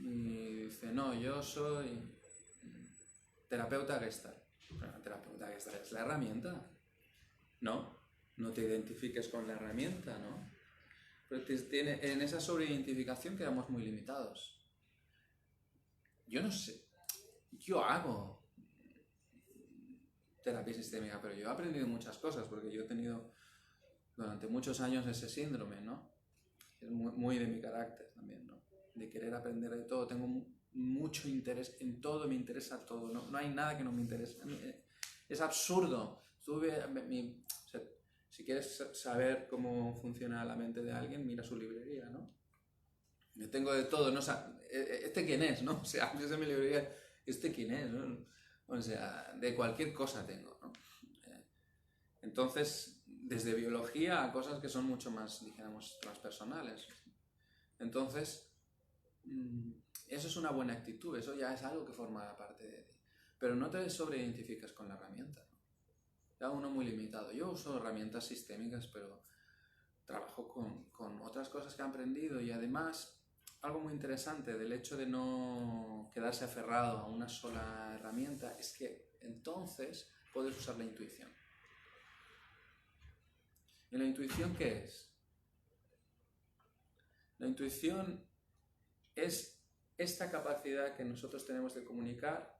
Y dice, no, yo soy terapeuta Gestalt. Bueno, terapeuta Gestalt es la herramienta. No te identifiques con la herramienta, ¿no? Pero en esa sobreidentificación quedamos muy limitados. Yo no sé, yo hago terapia sistémica, pero yo he aprendido muchas cosas porque yo he tenido durante muchos años ese síndrome, ¿no? Es muy de mi carácter también, ¿no? De querer aprender de todo. Tengo mucho interés en todo, me interesa todo, no hay nada que no me interese. Es absurdo. Si quieres saber cómo funciona la mente de alguien, mira su librería, ¿no? Yo tengo de todo, ¿no? O sea, ¿este quién es, no? O sea, yo sé mi librería, ¿este quién es, no? O sea, de cualquier cosa tengo, ¿no? Entonces, desde biología a cosas que son mucho más, dijéramos, transpersonales. Entonces, eso es una buena actitud, eso ya es algo que forma parte de ti. Pero no te sobreidentificas con la herramienta, ¿no? Ya uno muy limitado. Yo uso herramientas sistémicas, pero trabajo con otras cosas que he aprendido y además algo muy interesante del hecho de no quedarse aferrado a una sola herramienta es que entonces puedes usar la intuición. ¿Y la intuición qué es? La intuición es esta capacidad que nosotros tenemos de comunicar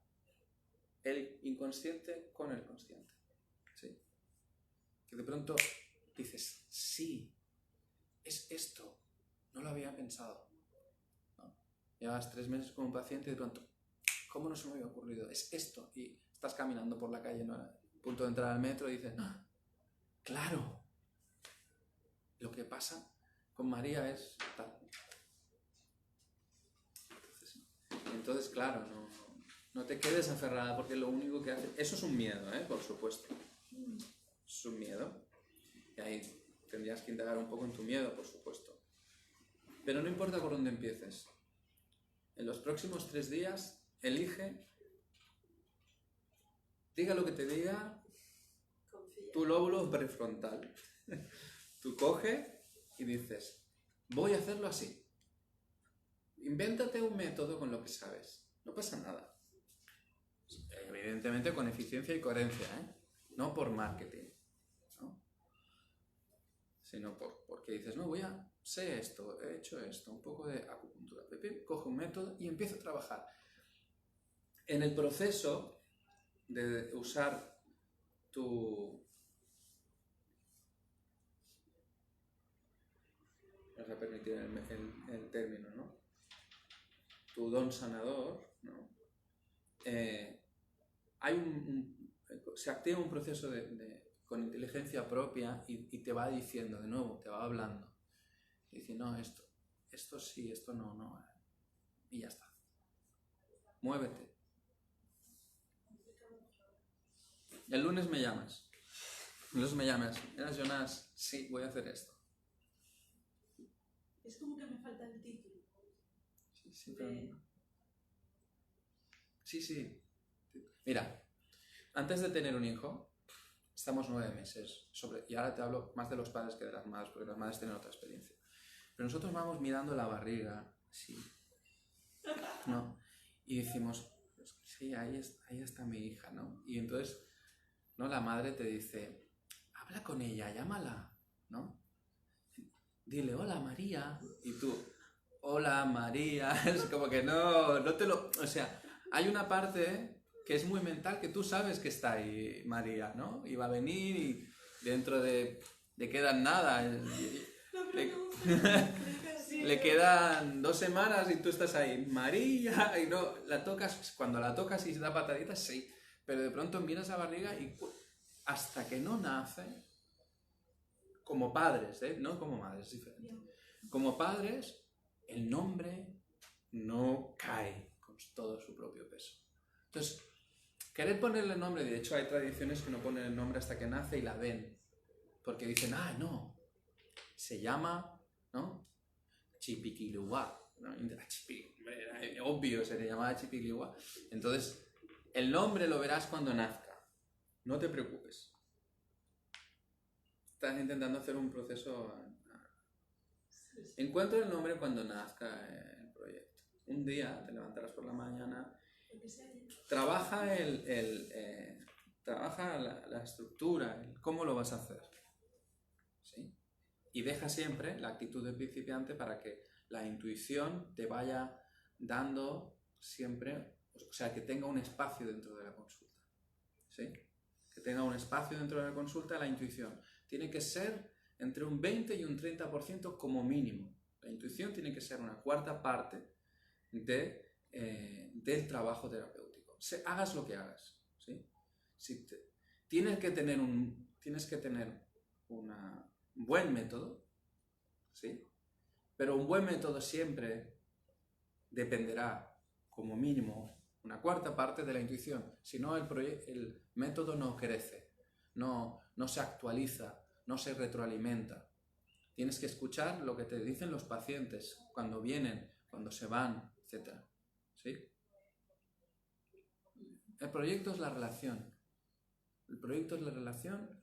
el inconsciente con el consciente. ¿Sí? Que de pronto dices, sí, es esto, no lo había pensado. ¿No? Llevas 3 meses con un paciente y de pronto, ¿cómo no se me había ocurrido? Es esto. Y estás caminando por la calle, ¿no? A punto de entrar al metro y dices, ¡ah! ¡Claro! Lo que pasa con María es tal. Entonces, claro, no te quedes aferrada porque lo único que hace... Eso es un miedo, por supuesto. Es un miedo. Y ahí tendrías que indagar un poco en tu miedo, por supuesto. Pero no importa por dónde empieces. En los próximos 3 días, elige, diga lo que te diga, Confía. tu lóbulo prefrontal. Tú coge y dices, voy a hacerlo así. Invéntate un método con lo que sabes. No pasa nada. Evidentemente con eficiencia y coherencia, no por marketing, ¿no? Sino porque dices, no, sé esto, he hecho esto, un poco de acupuntura. Coge un método y empieza a trabajar. En el proceso de usar tu... Vas a permitir el término, ¿no? Tu don sanador, ¿no? Se activa un proceso con inteligencia propia y te va diciendo de nuevo, te va hablando. Y dice, no, esto sí, esto no. Y ya está. Muévete. El lunes me llamas. ¿Eras Jonas? Sí, voy a hacer esto. Es como que me falta el título. Sí, pero... Sí. Mira, antes de tener un hijo, estamos 9 meses y ahora te hablo más de los padres que de las madres, porque las madres tienen otra experiencia. Pero nosotros vamos mirando la barriga, sí, ¿no? Y decimos, sí, ahí está mi hija, ¿no? Y entonces, ¿no? La madre te dice, habla con ella, llámala, ¿no? Dile, hola María, y tú, hola María, es como que no te lo... O sea, hay una parte que es muy mental que tú sabes que está ahí María, ¿no? Y va a venir y dentro de quedan nada. Le quedan 2 semanas y tú estás ahí, María, y no, la tocas, cuando la tocas y se da pataditas, sí, pero de pronto miras a barriga y hasta que no nace, como padres, no como madres, es diferente. Como padres, el nombre no cae con todo su propio peso. Entonces, querer ponerle nombre, de hecho hay tradiciones que no ponen el nombre hasta que nace y la ven, porque dicen, no, se llama, ¿no? Chipiquilua, ¿no? Era obvio, se le llamaba Chipiquilua. Entonces, el nombre lo verás cuando nazca, no te preocupes. Estás intentando hacer un proceso. Encuentra el nombre cuando nazca el proyecto. Un día te levantarás por la mañana, trabaja trabaja la estructura, cómo lo vas a hacer, ¿sí? Y deja siempre la actitud de principiante para que la intuición te vaya dando siempre, o sea, que tenga un espacio dentro de la consulta, ¿sí? Que tenga un espacio dentro de la consulta la intuición. Tiene que ser entre un 20 y un 30% como mínimo. La intuición tiene que ser una cuarta parte del trabajo terapéutico. Hagas lo que hagas, ¿sí? Tienes que tener un buen método, ¿sí? Pero un buen método siempre dependerá, como mínimo, una cuarta parte de la intuición. Si no, el método no crece, no se actualiza, no se retroalimenta. Tienes que escuchar lo que te dicen los pacientes cuando vienen, cuando se van, etc. ¿Sí? El proyecto es la relación. El proyecto es la relación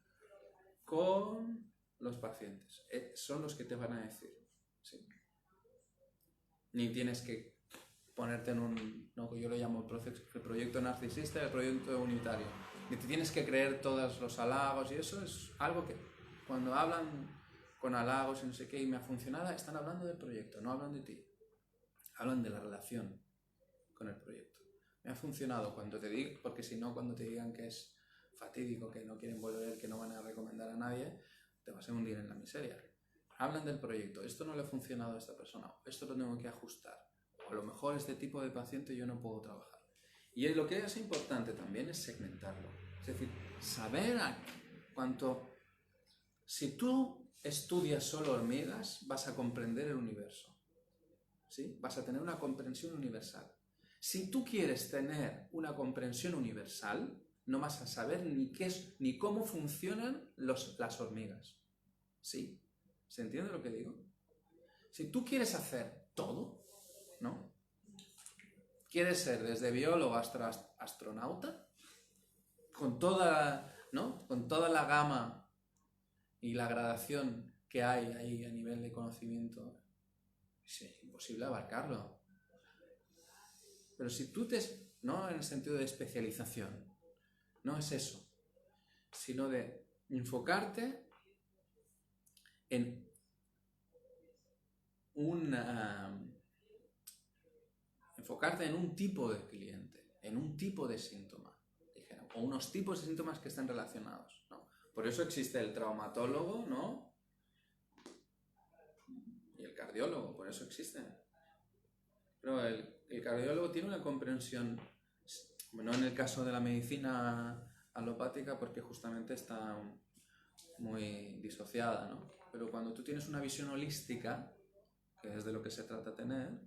con los pacientes. Son los que te van a decir. ¿Sí? ni tienes que ponerte en un, no, yo lo llamo el proyecto narcisista y el proyecto unitario, ni te tienes que creer todos los halagos, y eso es algo que cuando hablan con halagos y no sé qué y me ha funcionado, están hablando del proyecto, no hablan de ti, hablan de la relación con el proyecto. Me ha funcionado cuando te digo, porque si no, cuando te digan que es fatídico, que no quieren volver, que no van a recomendar a nadie, te vas a hundir en la miseria. Hablan del proyecto, esto no le ha funcionado a esta persona, esto lo tengo que ajustar, o a lo mejor este tipo de paciente yo no puedo trabajar. Y lo que es importante también es segmentarlo, es decir, saber cuánto... Si tú estudias solo hormigas, vas a comprender el universo, ¿sí? Vas a tener una comprensión universal. Si tú quieres tener una comprensión universal, no vas a saber ni qué es, ni cómo funcionan las hormigas. ¿Sí? ¿Se entiende lo que digo? Si tú quieres hacer todo, ¿no? Quieres ser desde biólogo hasta astronauta, con toda, ¿no? Con toda la gama y la gradación que hay ahí a nivel de conocimiento, es imposible abarcarlo. Pero si tú no en el sentido de especialización, no es eso, sino de enfocarte en un tipo de cliente, en un tipo de síntoma, dijera, o unos tipos de síntomas que estén relacionados, ¿no? Por eso existe el traumatólogo, ¿no? Y el cardiólogo, por eso existen. Pero el cardiólogo tiene una comprensión, no en el caso de la medicina alopática, porque justamente está muy disociada, ¿no? Pero cuando tú tienes una visión holística, que es de lo que se trata de tener,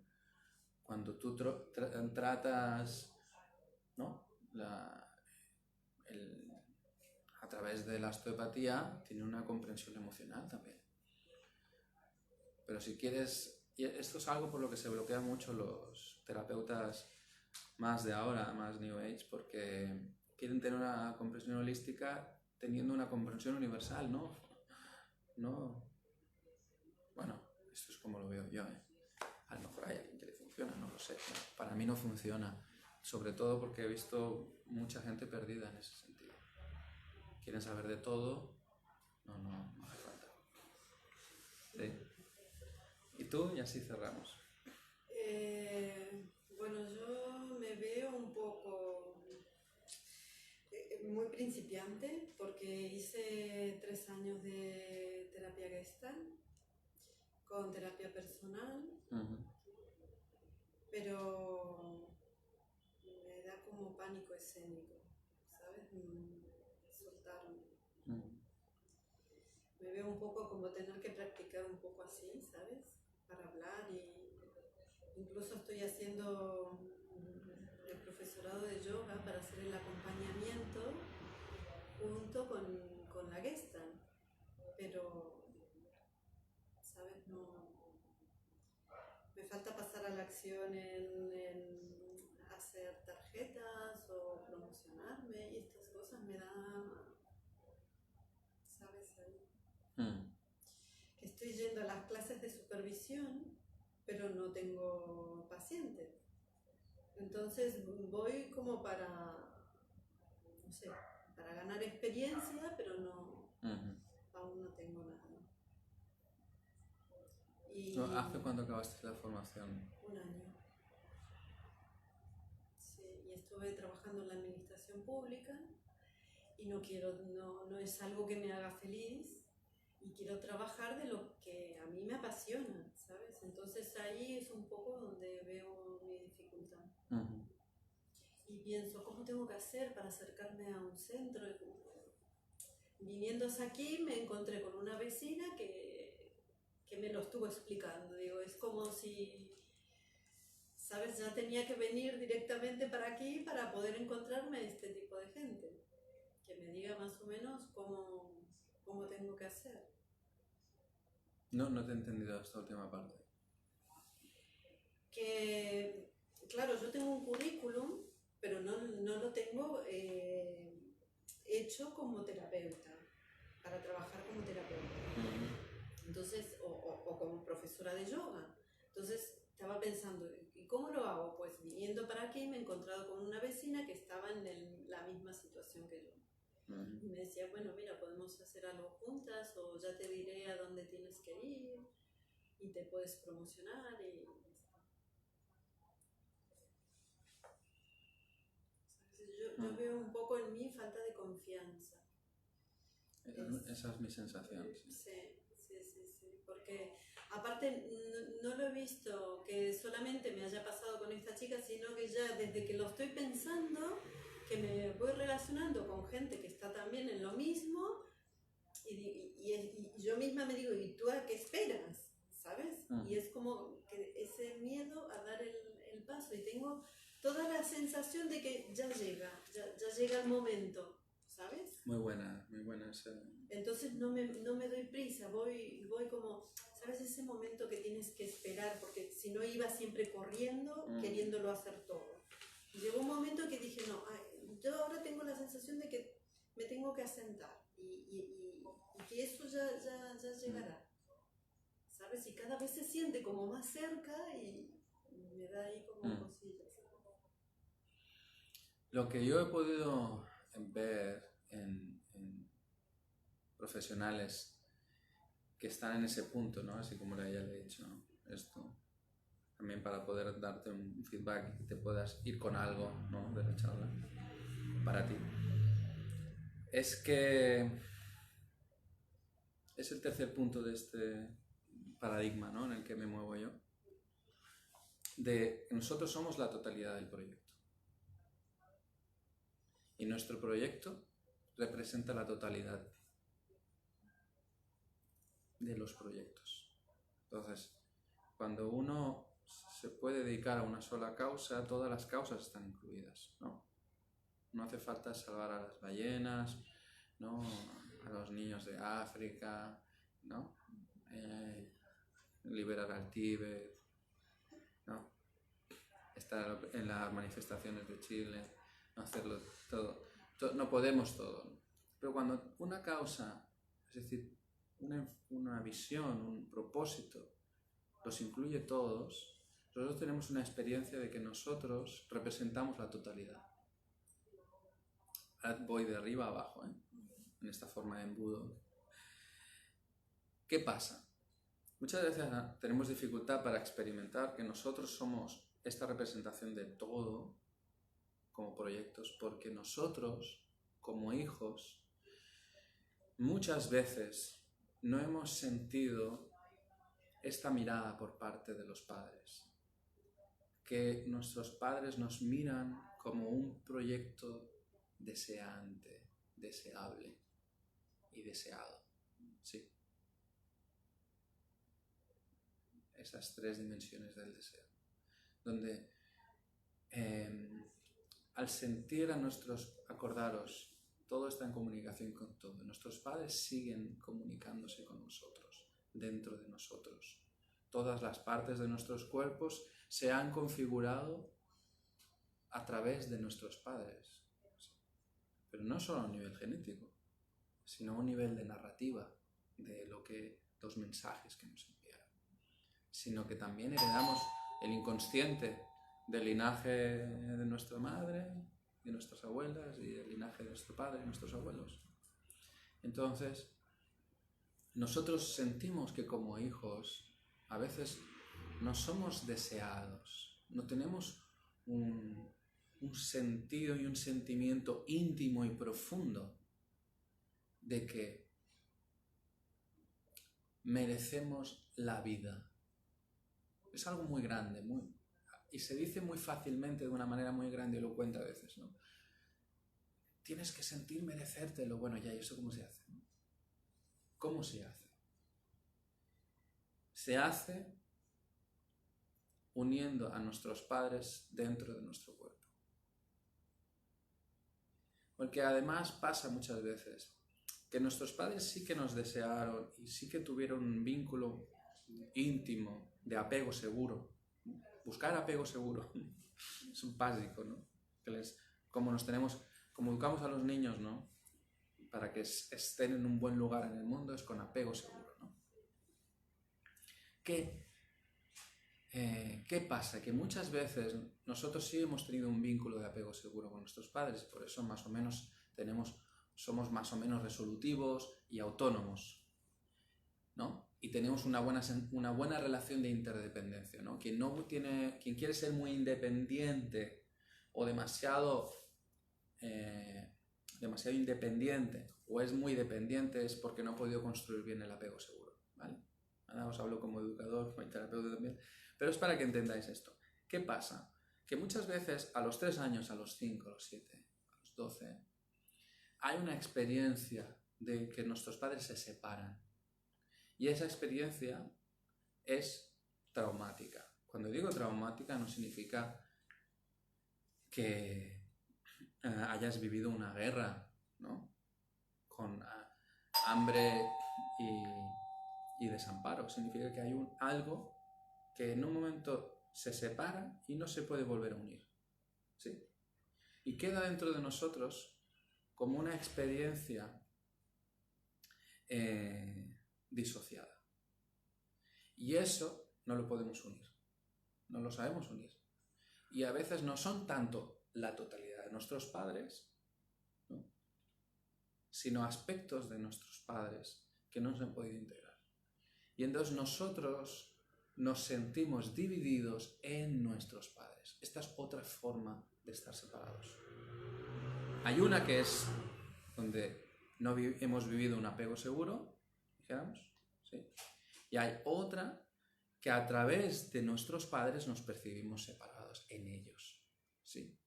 cuando tú tratas, ¿no? A través de la osteopatía, tiene una comprensión emocional también. Pero si quieres... Y esto es algo por lo que se bloquean mucho los terapeutas más de ahora, más New Age, porque quieren tener una comprensión holística teniendo una comprensión universal, ¿no? No. Bueno, esto es como lo veo yo, ¿eh? A lo mejor hay alguien que le funciona, no lo sé. Para mí no funciona, sobre todo porque he visto mucha gente perdida en ese sentido. Quieren saber de todo, no hace falta. ¿Sí? ¿Y tú? Y así cerramos. Bueno, yo me veo un poco muy principiante porque hice 3 años de terapia Gestalt con terapia personal, pero me da como pánico escénico, ¿sabes? Soltarme. Me veo un poco como tener que practicar un poco así, ¿sabes? Para hablar, y incluso estoy haciendo el profesorado de yoga para hacer el acompañamiento junto con la Gestalt, pero, ¿sabes? No, me falta pasar a la acción en hacer tarjetas o promocionarme, y estas cosas me dan, ¿sabes? Estoy yendo a las clases de supervisión, pero no tengo pacientes. Entonces voy como para, no sé, para ganar experiencia, pero no, aún no tengo nada. Y ¿Hace cuánto acabaste la formación? 1 año. Sí, y estuve trabajando en la administración pública y no es algo que me haga feliz, y quiero trabajar de lo que a mí me apasiona, ¿sabes? Entonces ahí es un poco donde veo mi dificultad. Y pienso, ¿cómo tengo que hacer para acercarme a un centro? Viniendo aquí me encontré con una vecina que me lo estuvo explicando. Digo, es como si, ¿sabes? Ya tenía que venir directamente para aquí para poder encontrarme a este tipo de gente, que me diga más o menos cómo tengo que hacer. No te he entendido esta última parte. Que, claro, yo tengo un currículum, pero no lo tengo hecho como terapeuta, para trabajar como terapeuta. Entonces, o como profesora de yoga. Entonces, estaba pensando, ¿y cómo lo hago? Pues viniendo para aquí me he encontrado con una vecina que estaba en la misma situación que yo. Y me decía, bueno, mira, podemos hacer algo juntas o ya te diré a dónde tienes que ir y te puedes promocionar y yo veo un poco en mí falta de confianza. Esa es mi sensación. Sí, porque aparte no lo he visto que solamente me haya pasado con esta chica, sino que ya desde que lo estoy pensando, que me voy relacionando con gente que está también en lo mismo y yo misma me digo, ¿y tú a qué esperas? ¿Sabes? Y es como que ese miedo a dar el paso y tengo toda la sensación de que ya llega el momento, ¿sabes? Muy buena esa... Entonces no me doy prisa, voy como, ¿sabes? Ese momento que tienes que esperar, porque si no iba siempre corriendo, queriéndolo hacer todo. Y llegó un momento que dije, no, yo ahora tengo la sensación de que me tengo que asentar y que eso ya llegará, ¿sabes? Y cada vez se siente como más cerca y me da ahí como cosillas. Lo que yo he podido ver en profesionales que están en ese punto, ¿no? Así como ella le he dicho, ¿no? Esto, también para poder darte un feedback y que te puedas ir con algo, ¿no? De la charla para ti. Es que es el tercer punto de este paradigma, ¿no? En el que me muevo yo. De nosotros somos la totalidad del proyecto. Y nuestro proyecto representa la totalidad de los proyectos. Entonces, cuando uno se puede dedicar a una sola causa, todas las causas están incluidas, ¿no? No hace falta salvar a las ballenas, ¿no? A los niños de África, ¿no? Liberar al Tíbet, ¿no? Estar en las manifestaciones de Chile, no hacerlo todo. No podemos todo, ¿no? Pero cuando una causa, es decir, una visión, un propósito, los incluye todos, nosotros tenemos una experiencia de que nosotros representamos la totalidad. Ahora voy de arriba a abajo, en esta forma de embudo. ¿Qué pasa? Muchas veces tenemos dificultad para experimentar que nosotros somos esta representación de todo como proyectos, porque nosotros, como hijos, muchas veces no hemos sentido esta mirada por parte de los padres, que nuestros padres nos miran como un proyecto deseante, deseable y deseado. Sí. Esas tres dimensiones del deseo. Donde al sentir a nuestros, acordaros, todo está en comunicación con todo. Nuestros padres siguen comunicándose con nosotros, dentro de nosotros. Todas las partes de nuestros cuerpos se han configurado a través de nuestros padres. Pero no solo a un nivel genético, sino a un nivel de narrativa, de los mensajes que nos enviaron. Sino que también heredamos el inconsciente del linaje de nuestra madre, de nuestras abuelas y del linaje de nuestro padre y nuestros abuelos. Entonces, nosotros sentimos que como hijos a veces no somos deseados, no tenemos un sentido y un sentimiento íntimo y profundo de que merecemos la vida. Es algo muy grande, y se dice muy fácilmente de una manera muy grandilocuente a veces, ¿no? Tienes que sentir merecértelo. Bueno, ya, ¿y eso cómo se hace? ¿Cómo se hace? Se hace uniendo a nuestros padres dentro de nuestro cuerpo. Porque además pasa muchas veces que nuestros padres sí que nos desearon y sí que tuvieron un vínculo íntimo de apego seguro. Buscar apego seguro es un básico, ¿no? Como educamos a los niños, ¿no? Para que estén en un buen lugar en el mundo es con apego seguro, ¿no? Que ¿qué pasa? Que muchas veces nosotros sí hemos tenido un vínculo de apego seguro con nuestros padres, por eso más o menos somos más o menos resolutivos y autónomos, ¿no? Y tenemos una buena relación de interdependencia, ¿no? Quien quiere ser muy independiente o demasiado independiente o es muy dependiente es porque no ha podido construir bien el apego seguro, ¿vale? Ahora os hablo como educador, como terapeuta también, pero es para que entendáis esto. ¿Qué pasa? Que muchas veces a los 3 años, a los 5, a los 7, a los 12, hay una experiencia de que nuestros padres se separan. Y esa experiencia es traumática. Cuando digo traumática no significa que hayas vivido una guerra, ¿no? Con hambre y desamparo. Significa que hay algo que en un momento se separa y no se puede volver a unir, ¿sí? Y queda dentro de nosotros como una experiencia disociada. Y eso no lo podemos unir, no lo sabemos unir. Y a veces no son tanto la totalidad de nuestros padres, ¿no?, sino aspectos de nuestros padres que no se han podido integrar. Y entonces nosotros nos sentimos divididos en nuestros padres. Esta es otra forma de estar separados. Hay una que es donde no hemos vivido un apego seguro, dijéramos, ¿sí? Y hay otra que a través de nuestros padres nos percibimos separados en ellos, ¿sí?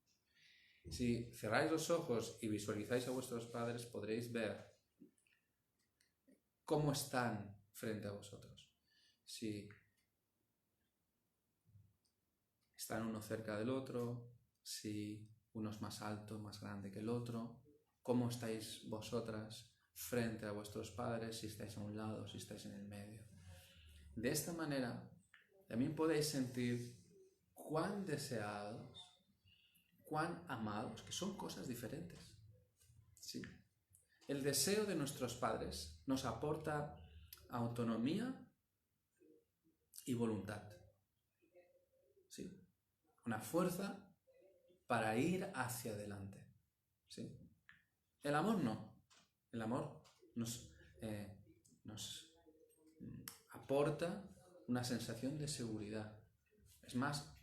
Si cerráis los ojos y visualizáis a vuestros padres, podréis ver cómo están frente a vosotros. Si están uno cerca del otro, si uno es más alto, más grande que el otro, cómo estáis vosotras frente a vuestros padres, si estáis a un lado, si estáis en el medio. De esta manera, también podéis sentir cuán deseados, cuán amados, que son cosas diferentes, ¿sí? El deseo de nuestros padres nos aporta autonomía y voluntad, ¿sí? Una fuerza para ir hacia adelante, ¿sí? El amor no. El amor nos aporta una sensación de seguridad. Es más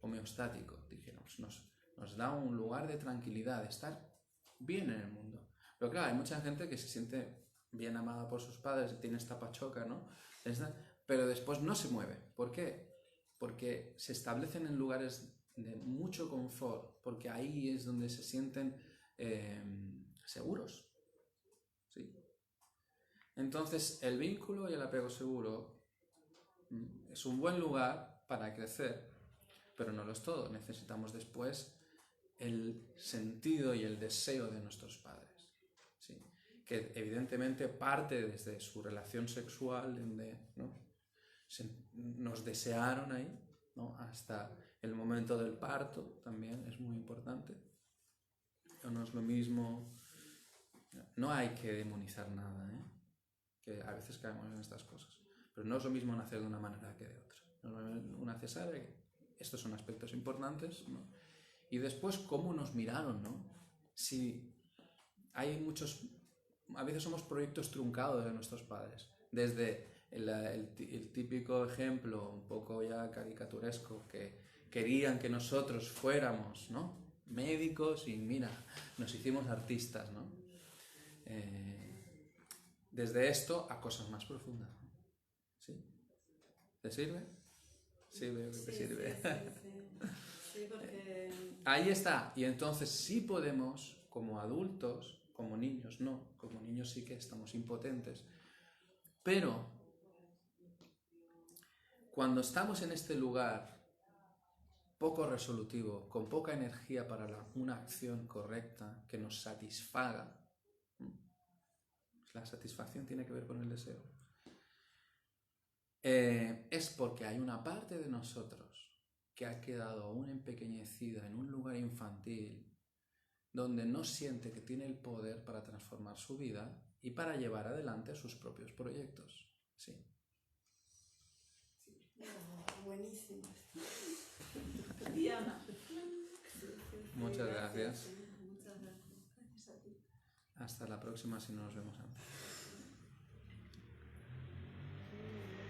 homeostático, dijéramos. Nos da un lugar de tranquilidad, de estar bien en el mundo. Pero claro, hay mucha gente que se siente bien amada por sus padres y tiene esta pachoca, ¿no? Pero después no se mueve. ¿Por qué? Porque se establecen en lugares de mucho confort, porque ahí es donde se sienten seguros, ¿sí? Entonces, el vínculo y el apego seguro es un buen lugar para crecer, pero no lo es todo. Necesitamos después el sentido y el deseo de nuestros padres, ¿sí? Que evidentemente parte desde su relación sexual, donde, ¿no?, nos desearon ahí, ¿no?, hasta el momento del parto, también es muy importante. No es lo mismo, no hay que demonizar nada, ¿eh?, que a veces caemos en estas cosas, pero no es lo mismo nacer de una manera que de otra. Una cesárea, estos son aspectos importantes, ¿no? Y después cómo nos miraron, ¿no? Si hay a veces somos proyectos truncados de nuestros padres, desde el típico ejemplo un poco ya caricaturesco, que querían que nosotros fuéramos, ¿no?, médicos, y mira, nos hicimos artistas, ¿no? Desde esto a cosas más profundas, ¿no? ¿Sí? ¿Te sirve? Sí, veo que te sirve. Sí, porque... Ahí está. Y entonces sí podemos, como adultos, como niños no, como niños sí que estamos impotentes, pero cuando estamos en este lugar poco resolutivo, con poca energía para una acción correcta que nos satisfaga, la satisfacción tiene que ver con el deseo, es porque hay una parte de nosotros que ha quedado aún empequeñecida en un lugar infantil donde no siente que tiene el poder para transformar su vida y para llevar adelante sus propios proyectos. ¿Sí? Sí. buenísimas. Diana. Muchas gracias. Muchas gracias. Gracias a ti. Hasta la próxima si no nos vemos antes.